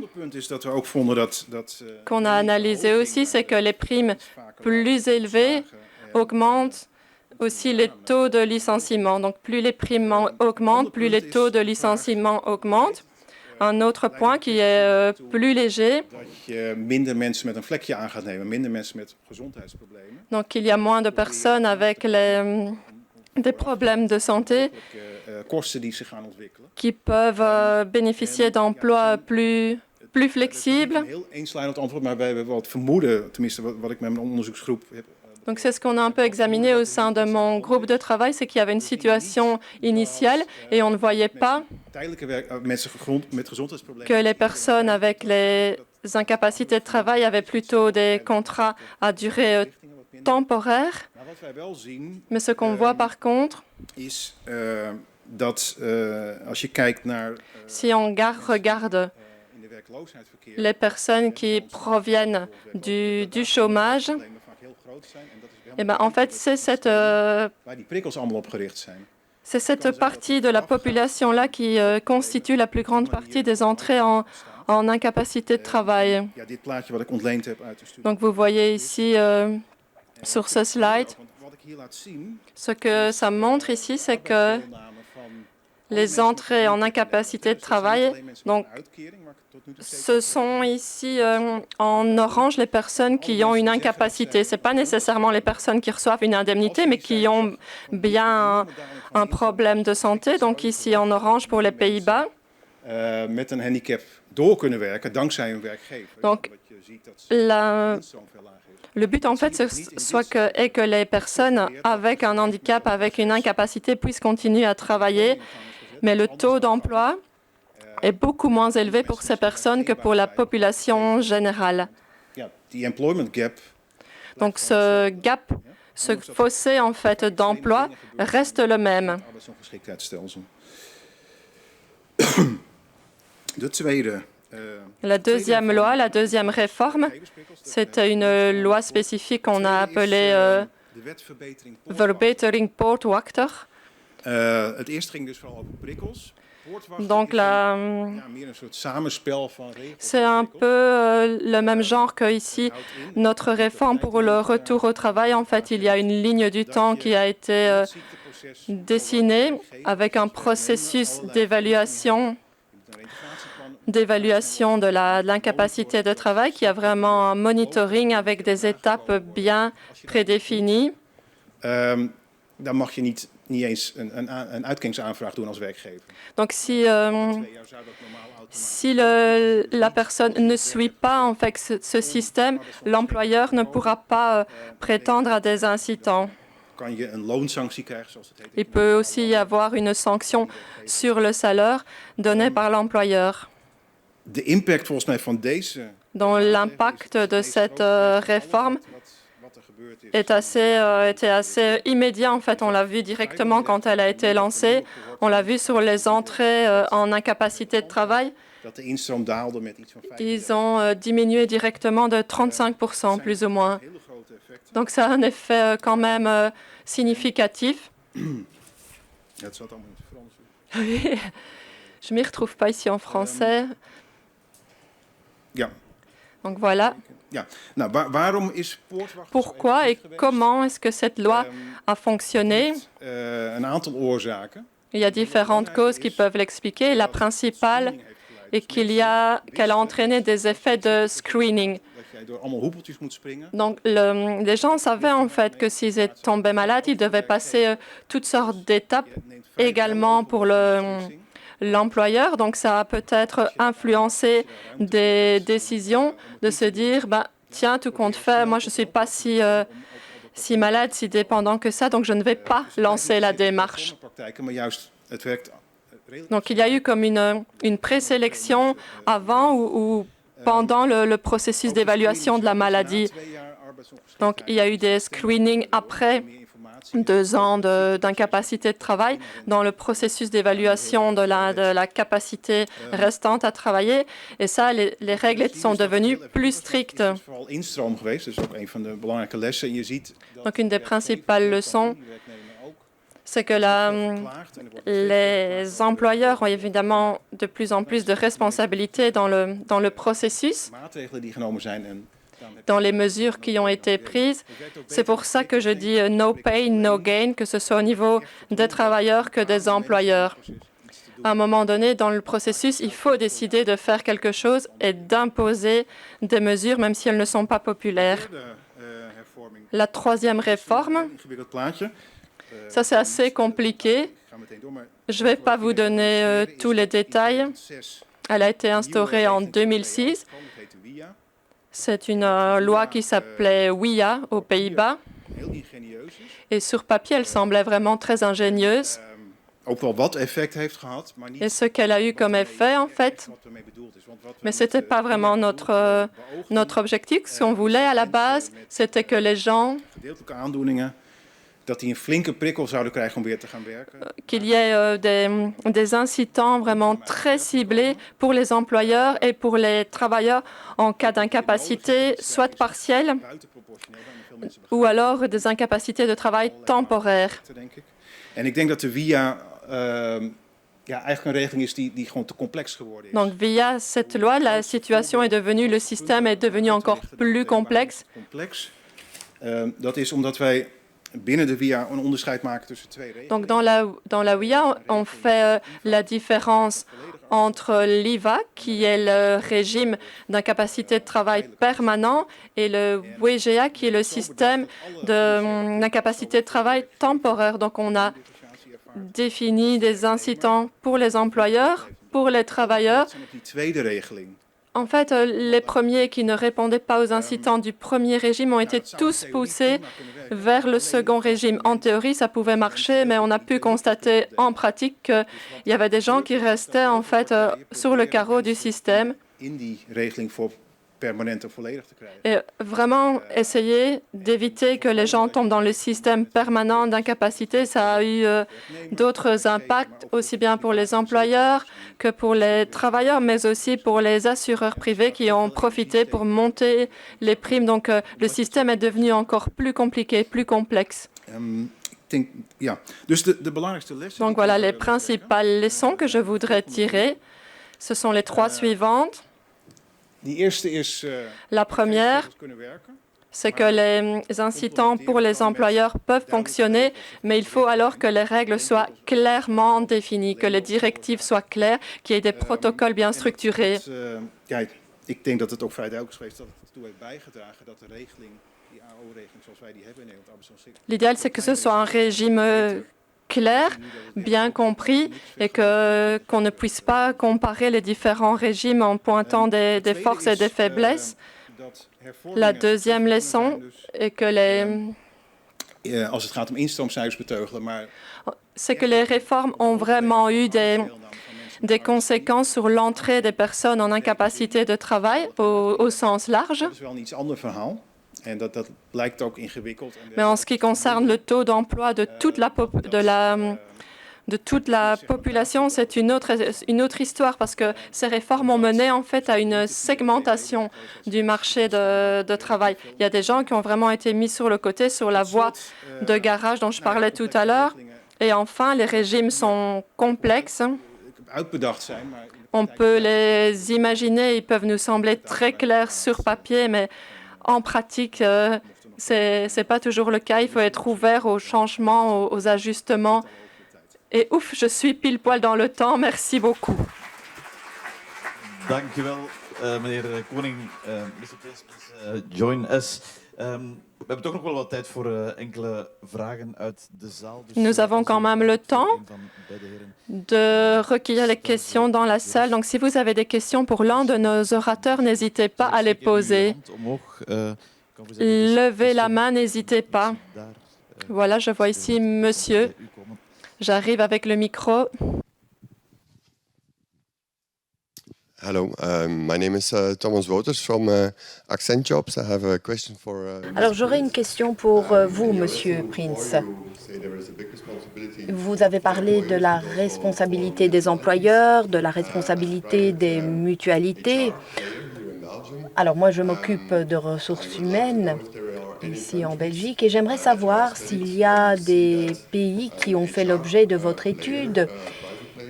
Speaker 4: qu'on a analysé aussi, c'est que les primes plus élevées augmentent aussi les taux de licenciement. Donc, plus les primes augmentent, plus les taux de licenciement augmentent. Un autre point qui est plus léger. Donc, il y a moins de personnes avec des problèmes de santé qui peuvent bénéficier d'emplois plus flexibles. Donc, c'est ce qu'on a un peu examiné au sein de mon groupe de travail, c'est qu'il y avait une situation initiale et on ne voyait pas que les personnes avec les incapacités de travail avaient plutôt des contrats à durée temporaire. Mais ce qu'on voit par contre, si on regarde les personnes qui proviennent du chômage, eh ben, en fait, c'est cette partie de la population-là qui constitue la plus grande partie des entrées en incapacité de travail. Donc, vous voyez ici sur ce slide, ce que ça montre ici, c'est que les entrées en incapacité de travail. Donc, ce sont ici en orange les personnes qui ont une incapacité. Ce n'est pas nécessairement les personnes qui reçoivent une indemnité, mais qui ont bien un problème de santé. Donc ici en orange pour les Pays-Bas.
Speaker 5: Met een handicap door kunnen werken dankzij hun werkgever.
Speaker 4: Donc, le but, en fait, est que les personnes avec un handicap, avec une incapacité, puissent continuer à travailler, mais le taux d'emploi est beaucoup moins élevé pour ces personnes que pour la population générale. Donc, ce gap, ce fossé, en fait, d'emploi reste le même. La deuxième loi, la deuxième réforme, c'était une loi spécifique qu'on a appelée Verbetering Poortwachter. Donc c'est un peu le même genre qu'ici, notre réforme pour le retour au travail. En fait, il y a une ligne du temps qui a été dessinée avec un processus d'évaluation de l'incapacité de travail, qui a vraiment un monitoring avec des étapes bien prédéfinies. Donc, si la personne ne suit pas en fait ce système, l'employeur ne pourra pas prétendre à des incitants. Il peut aussi y avoir une sanction sur le salaire donné par l'employeur. Donc, l'impact de cette réforme était assez immédiat. En fait, on l'a vu directement quand elle a été lancée. On l'a vu sur les entrées en incapacité de travail. Ils ont diminué directement de 35%, plus ou moins. Donc, ça a un effet quand même significatif. Je ne m'y retrouve pas ici en français. Donc, voilà. Pourquoi et comment est-ce que cette loi a fonctionné? Il y a différentes causes qui peuvent l'expliquer. La principale est qu'elle a entraîné des effets de screening. Donc, les gens savaient en fait que s'ils étaient tombés malades, ils devaient passer toutes sortes d'étapes également pour l'employeur. Donc, ça a peut-être influencé des décisions de se dire, tiens, tout compte fait, moi, je ne suis pas si malade, si dépendant que ça, donc je ne vais pas lancer la démarche. Donc, il y a eu comme une présélection avant ou pendant le processus d'évaluation de la maladie. Donc, il y a eu des screenings après 2 ans d'incapacité de travail dans le processus d'évaluation de la capacité restante à travailler. Et ça, les règles sont devenues plus strictes. Donc, une des principales leçons, c'est que les employeurs ont évidemment de plus en plus de responsabilités dans le processus, dans les mesures qui ont été prises. C'est pour ça que je dis no pain, no gain, que ce soit au niveau des travailleurs que des employeurs. À un moment donné, dans le processus, il faut décider de faire quelque chose et d'imposer des mesures, même si elles ne sont pas populaires. La troisième réforme, ça c'est assez compliqué. Je ne vais pas vous donner tous les détails. Elle a été instaurée en 2006. C'est une loi qui s'appelait WIA aux Pays-Bas. Et sur papier, elle semblait vraiment très ingénieuse. Et ce qu'elle a eu comme effet, en fait, mais ce n'était pas vraiment notre objectif. Ce qu'on voulait à la base, c'était que les gens, qu'il y ait des incitants vraiment très ciblés pour les employeurs et pour les travailleurs en cas d'incapacité, soit partielle, ou alors des incapacités de travail temporaires. Donc, via cette loi, la situation est devenue, le système est devenu encore plus complexe.
Speaker 5: binnen de WIA een onderscheid maken tussen twee regelingen.
Speaker 4: Donc dans la WIA, on fait la différence entre l'IVA, qui est le régime d'incapacité de travail permanent, et le WGA, qui est le système d'incapacité de travail temporaire. Donc on a défini des incitants pour les employeurs, pour les travailleurs.
Speaker 5: En op die tweede regeling.
Speaker 4: En fait, les premiers qui ne répondaient pas aux incitants du premier régime ont été tous poussés vers le second régime. En théorie, ça pouvait marcher, mais on a pu constater en pratique qu'il y avait des gens qui restaient en fait sur le carreau du système.
Speaker 5: In die regeling voor permanent of volledig te krijgen.
Speaker 4: Et vraiment essayer d'éviter que les gens tombent dans le système permanent d'incapacité. Ça a eu d'autres impacts, aussi bien pour les employeurs que pour les travailleurs, mais aussi pour les assureurs privés qui ont profité pour monter les primes. Donc le système est devenu encore plus compliqué, plus complexe. Donc voilà les principales leçons que je voudrais tirer. Ce sont les trois suivantes. La première, c'est que les incitants pour les employeurs peuvent fonctionner, mais il faut alors que les règles soient clairement définies, que les directives soient claires, qu'il y ait des protocoles bien structurés.
Speaker 5: Ik denk dat het ook vrij duidelijk is geweest dat het ertoe heeft bijgedragen dat de regeling, die AO-regeling zoals wij die hebben in Nederland, arbeidsongeschiktheid.
Speaker 4: L'idéal, c'est que ce soit un régime clair, bien compris, et qu'on ne puisse pas comparer les différents régimes en pointant des forces et des faiblesses. La deuxième leçon est que c'est que les réformes ont vraiment eu des conséquences sur l'entrée des personnes en incapacité de travail au sens large. Mais en ce qui concerne le taux d'emploi de toute la population, c'est une autre histoire parce que ces réformes ont mené en fait à une segmentation du marché de travail. Il y a des gens qui ont vraiment été mis sur le côté, sur la voie de garage dont je parlais tout à l'heure. Et enfin, les régimes sont complexes. On peut les imaginer, ils peuvent nous sembler très clairs sur papier, mais en pratique, ce n'est pas toujours le cas. Il faut être ouvert aux changements, aux ajustements. Et ouf, je suis pile poil dans le temps. Merci beaucoup.
Speaker 3: Dank u wel, meneer Koning. Mr. Prince, join us. We hebben toch nog wel wat tijd voor enkele vragen uit de zaal.
Speaker 4: Nous avons quand même le temps de recueillir les questions dans la salle. Donc, si vous avez des questions pour l'un de nos orateurs, n'hésitez pas à les poser. Levez la main, n'hésitez pas. Voilà, je vois ici monsieur. J'arrive avec le micro.
Speaker 6: Hello, my name is Thomas Wouters from Accent Jobs. I have a question for.
Speaker 2: Alors j'aurais une question pour vous, Monsieur Prince. Vous avez parlé de la responsabilité des employeurs, de la responsabilité des mutualités. Alors moi, je m'occupe de ressources humaines ici en Belgique et j'aimerais savoir s'il y a des pays qui ont fait l'objet de votre étude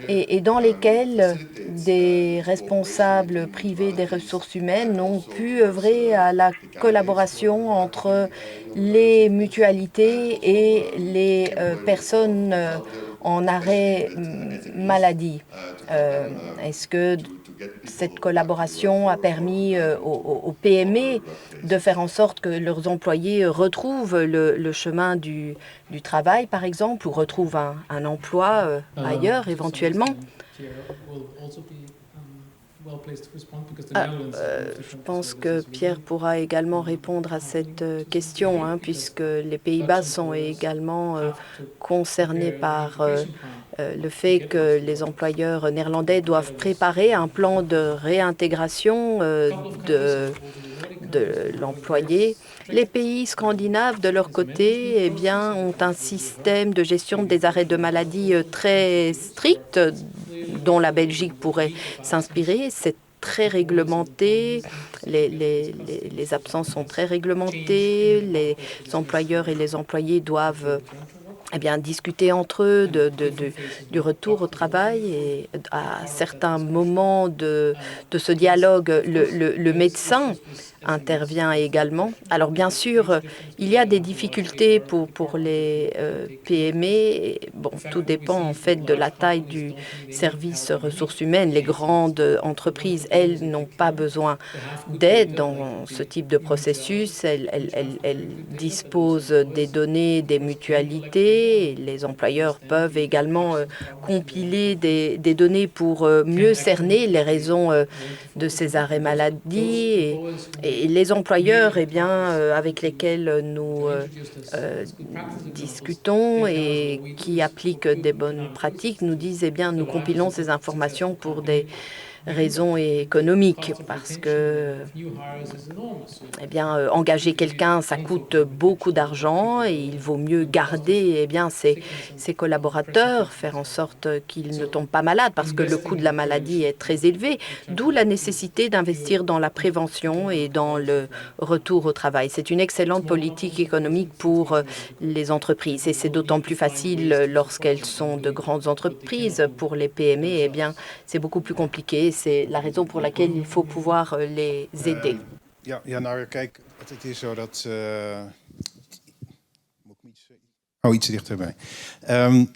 Speaker 2: et dans lesquels des responsables privés des ressources humaines ont pu œuvrer à la collaboration entre les mutualités et les personnes en arrêt maladie. Est-ce que cette collaboration a permis aux PME de faire en sorte que leurs employés retrouvent le chemin du travail, par exemple, ou retrouvent un emploi ailleurs, éventuellement? Je pense que Pierre pourra également répondre à cette question, puisque les Pays-Bas sont également concernés par le fait que les employeurs néerlandais doivent préparer un plan de réintégration de l'employé. Les pays scandinaves, de leur côté, eh bien, ont un système de gestion des arrêts de maladie très strict, dont la Belgique pourrait s'inspirer. C'est très réglementé, les absences sont très réglementées, les employeurs et les employés doivent discuter entre eux du retour au travail et à certains moments de ce dialogue, le médecin intervient également. Alors bien sûr, il y a des difficultés pour les PME. Bon, tout dépend en fait de la taille du service ressources humaines. Les grandes entreprises, elles, n'ont pas besoin d'aide dans ce type de processus. Elles disposent des données des mutualités. Les employeurs peuvent également compiler des données pour mieux cerner les raisons de ces arrêts maladie. Et les employeurs avec lesquels nous discutons et qui appliquent des bonnes pratiques nous disent nous compilons ces informations pour des raisons économiques parce que engager quelqu'un, ça coûte beaucoup d'argent et il vaut mieux garder ses collaborateurs, faire en sorte qu'ils ne tombent pas malades parce que le coût de la maladie est très élevé, d'où la nécessité d'investir dans la prévention et dans le retour au travail. C'est une excellente politique économique pour les entreprises et c'est d'autant plus facile lorsqu'elles sont de grandes entreprises. Pour les PME, c'est beaucoup plus compliqué. C'est la raison pour laquelle il faut pouvoir les aider.
Speaker 5: Kijk, het is zo dat... iets dichterbij.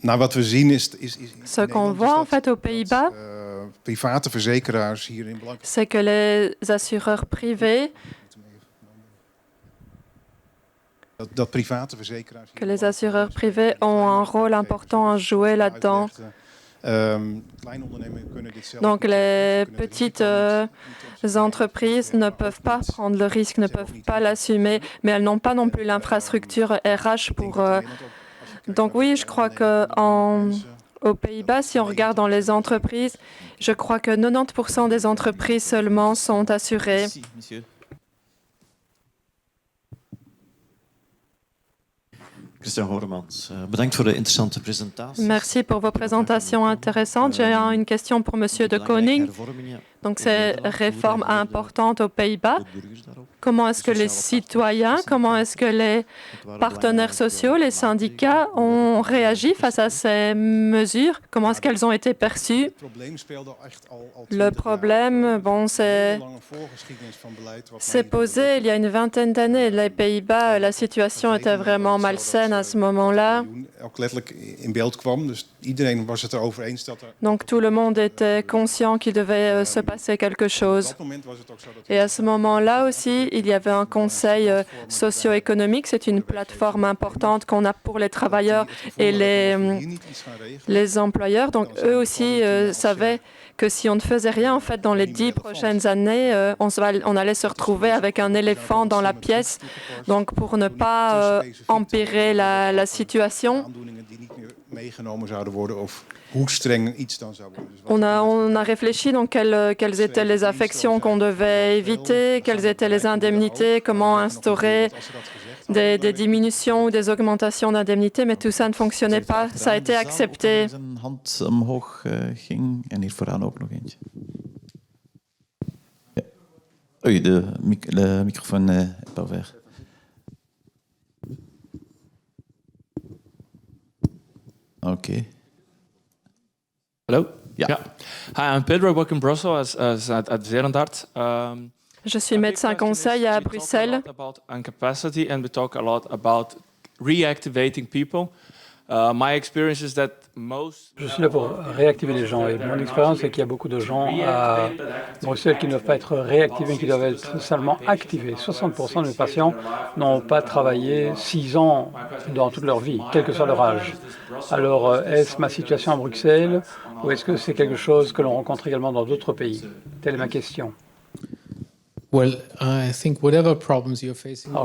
Speaker 5: Wat we zien is
Speaker 4: Ce qu'on voit en fait aux Pays-Bas,
Speaker 5: private verzekeraars hier in Blank.
Speaker 4: C'est que les assureurs privés ont un rôle important à jouer là-dedans. Donc les petites entreprises ne peuvent pas prendre le risque, ne peuvent pas l'assumer, mais elles n'ont pas non plus l'infrastructure RH pour... Donc oui, je crois qu'aux Pays-Bas, si on regarde dans les entreprises, je crois que 90% des entreprises seulement sont assurées.
Speaker 7: Christian Horemans, bedankt voor de interessante presentatie.
Speaker 4: Merci pour vos présentations intéressantes. J'ai une question pour Monsieur de Koning. Donc, ces réformes importantes aux Pays-Bas, comment est-ce que les citoyens, comment est-ce que les partenaires sociaux, les syndicats ont réagi face à ces mesures? Comment est-ce qu'elles ont été perçues? Le problème, c'est posé il y a une vingtaine d'années. Les Pays-Bas, la situation était vraiment malsaine à ce moment-là. Donc tout le monde était conscient qu'il devait se passer quelque chose. Et à ce moment-là aussi, il y avait un conseil socio-économique. C'est une plateforme importante qu'on a pour les travailleurs et les employeurs. Donc eux aussi savaient que si on ne faisait rien, en fait, dans les 10 prochaines années, on allait se retrouver avec un éléphant dans la pièce. Donc pour ne pas empirer la situation, on a réfléchi donc quelles étaient les affections qu'on devait éviter, quelles étaient les indemnités, comment instaurer des diminutions ou des augmentations d'indemnités, mais tout ça ne fonctionnait pas. Ça a été accepté.
Speaker 7: Oei, le microfoon n'est pas ouvert. Okay.
Speaker 8: Hello? Yeah. Hi, I'm Pedro. I work in Brussels at Verendart.
Speaker 4: Je suis médecin conseil à Bruxelles.
Speaker 8: On capacity and we talk a lot about reactivating people. My experience is that
Speaker 1: Je suis là pour réactiver les gens et mon expérience c'est qu'il y a beaucoup de gens à Bruxelles qui ne doivent pas être réactivés, qui doivent être seulement activés. 60% de mes patients n'ont pas travaillé 6 ans dans toute leur vie, quel que soit leur âge. Alors, est-ce ma situation à Bruxelles ou est-ce que c'est quelque chose que l'on rencontre également dans d'autres pays? Telle est ma question. Alors,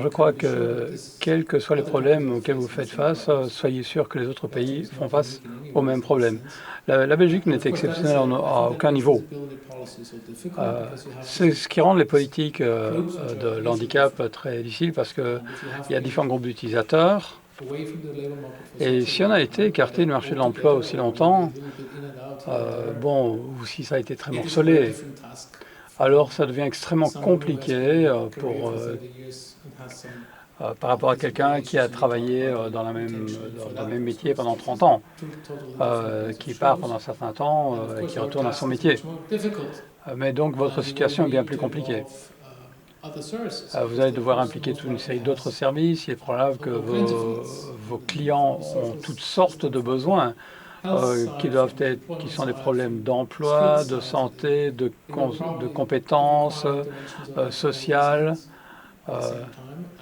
Speaker 1: je crois que, quels que soient les problèmes auxquels vous faites face, soyez sûr que les autres pays font face aux mêmes problèmes. La Belgique n'est exceptionnelle à aucun niveau. C'est ce qui rend les politiques de l'handicap très difficiles parce qu'il y a différents groupes d'utilisateurs. Et si on a été écarté du marché de l'emploi aussi longtemps, ou si ça a été très morcelé, alors ça devient extrêmement compliqué par rapport à quelqu'un qui a travaillé dans le même métier pendant 30 ans, qui part pendant un certain temps et qui retourne à son métier. Mais donc votre situation est bien plus compliquée. Vous allez devoir impliquer toute une série d'autres services. Il est probable que vos clients ont toutes sortes de besoins qui sont des problèmes d'emploi, de santé, de compétences sociales.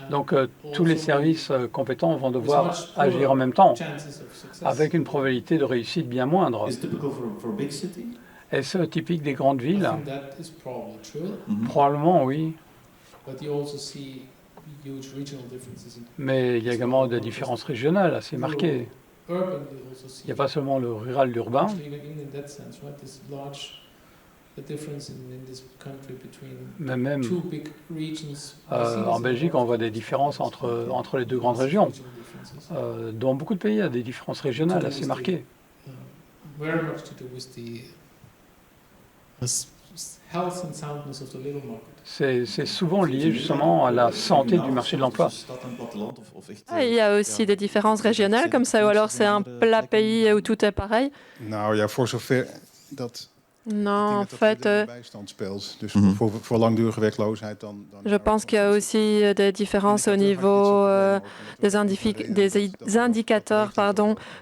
Speaker 1: Donc tous les services compétents vont devoir agir en même temps, avec une probabilité de réussite bien moindre. Est-ce typique des grandes villes? Probablement, oui. Mais il y a également des différences régionales assez marquées. Il n'y a pas seulement le rural, l'urbain, mais même en Belgique, on voit des différences entre les deux grandes régions. Dans beaucoup de pays, il y a des différences régionales assez marquées. C'est souvent lié justement à la santé du marché de l'emploi.
Speaker 4: Il y a aussi des différences régionales comme ça, ou alors c'est un plat pays où tout est pareil?
Speaker 5: Nou ja, voor zover dat.
Speaker 4: Non, en fait,
Speaker 5: bijstand speelt. Dus voor langdurige werkloosheid dan.
Speaker 4: je pense qu'il y a aussi des différences au niveau des indicateurs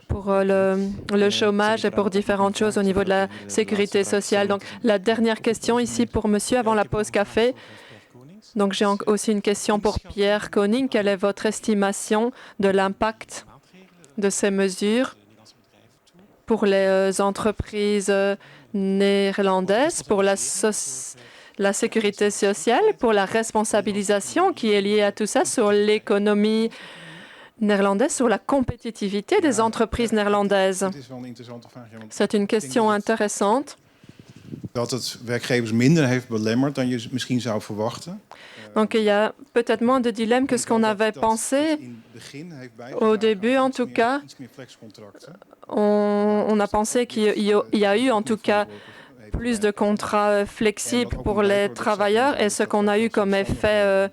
Speaker 4: pour le chômage et pour différentes choses au niveau de la sécurité sociale. Donc, la dernière question ici pour monsieur avant la pause café. Donc, j'ai aussi une question pour Pierre Koning. Quelle est votre estimation de l'impact de ces mesures pour les entreprises néerlandaises, pour la sécurité sociale, pour la responsabilisation qui est liée à tout ça sur l'économie néerlandaise, sur la compétitivité des entreprises néerlandaises? C'est une question intéressante.
Speaker 5: Dat het werkgevers minder heeft belemmerd dan je misschien zou verwachten.
Speaker 4: Donc, il y a peut-être moins de dilemmes que ce qu'on avait pensé. Au début, en tout cas, on a pensé qu'il y a eu, en tout cas, plus de contrats flexibles pour les travailleurs. Et ce qu'on a eu comme effet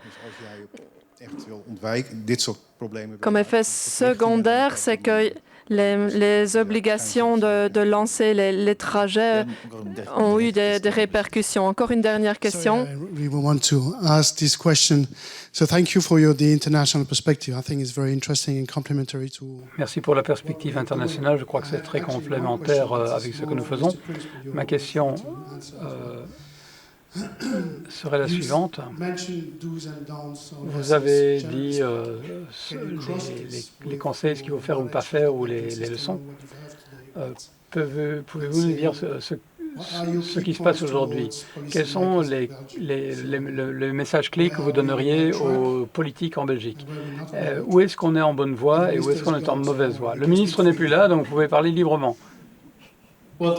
Speaker 4: secondaire, c'est que les obligations de lancer les trajets ont eu des répercussions. Encore une dernière question.
Speaker 9: We want to ask this question. So thank you for the international perspective. I think it's very interesting and complementary to.
Speaker 1: Merci pour la perspective internationale. Je crois que c'est très complémentaire avec ce que nous faisons. Ma question serait la suivante. Vous avez dit les conseils, ce qu'il faut faire ou ne pas faire, ou les leçons. Pouvez-vous nous dire ce qui se passe aujourd'hui? Quels sont les messages clés que vous donneriez aux politiques en Belgique? Où est-ce qu'on est en bonne voie et où est-ce qu'on est en mauvaise voie? Le ministre n'est plus là, donc vous pouvez parler librement. Tout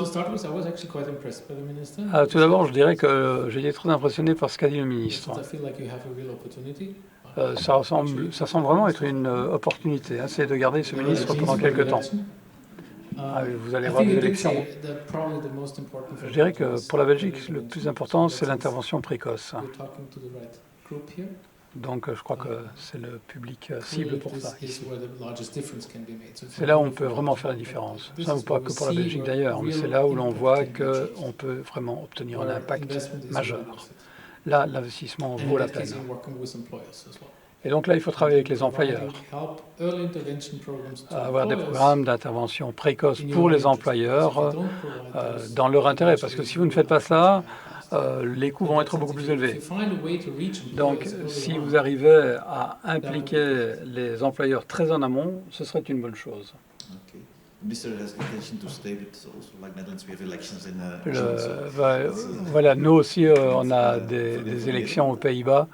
Speaker 1: d'abord, je dirais que j'ai été très impressionné par ce qu'a dit le ministre. Ça semble vraiment être une opportunité, c'est de garder ce ministre pendant quelques temps. Vous allez voir des élections. Je dirais que pour la Belgique, le plus important, c'est l'intervention précoce. Donc, je crois que c'est le public cible pour ça. C'est là où on peut vraiment faire la différence. Ça, ou pas que pour la Belgique d'ailleurs, mais c'est là où l'on voit qu'on peut vraiment obtenir un impact majeur. Là, l'investissement vaut la peine. Et donc là, il faut travailler avec les employeurs. Avoir des programmes d'intervention précoce pour les employeurs dans leur intérêt. Parce que si vous ne faites pas ça, les coûts vont être beaucoup plus élevés. Donc, si vous arrivez à impliquer les employeurs très en amont, ce serait une bonne chose. Voilà, nous aussi, on a des élections aux Pays-Bas.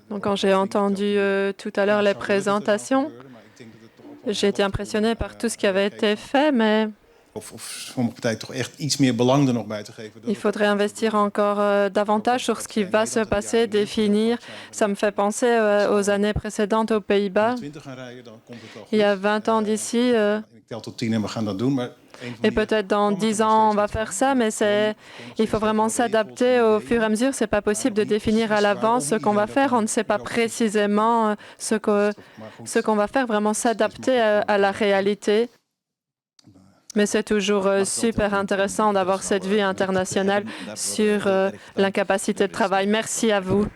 Speaker 4: Donc, quand j'ai entendu tout à l'heure les présentations, j'ai été impressionné par tout ce qui avait été fait, mais il faudrait investir encore davantage sur ce qui va se passer, définir. Ça me fait penser aux années précédentes aux Pays-Bas. Il y a 20 ans d'ici, et peut-être dans 10 ans, on va faire ça, mais il faut vraiment s'adapter au fur et à mesure. Ce n'est pas possible de définir à l'avance ce qu'on va faire. On ne sait pas précisément ce qu'on va faire, vraiment s'adapter à la réalité. Mais c'est toujours super intéressant d'avoir cette vue internationale sur l'incapacité de travail. Merci à vous.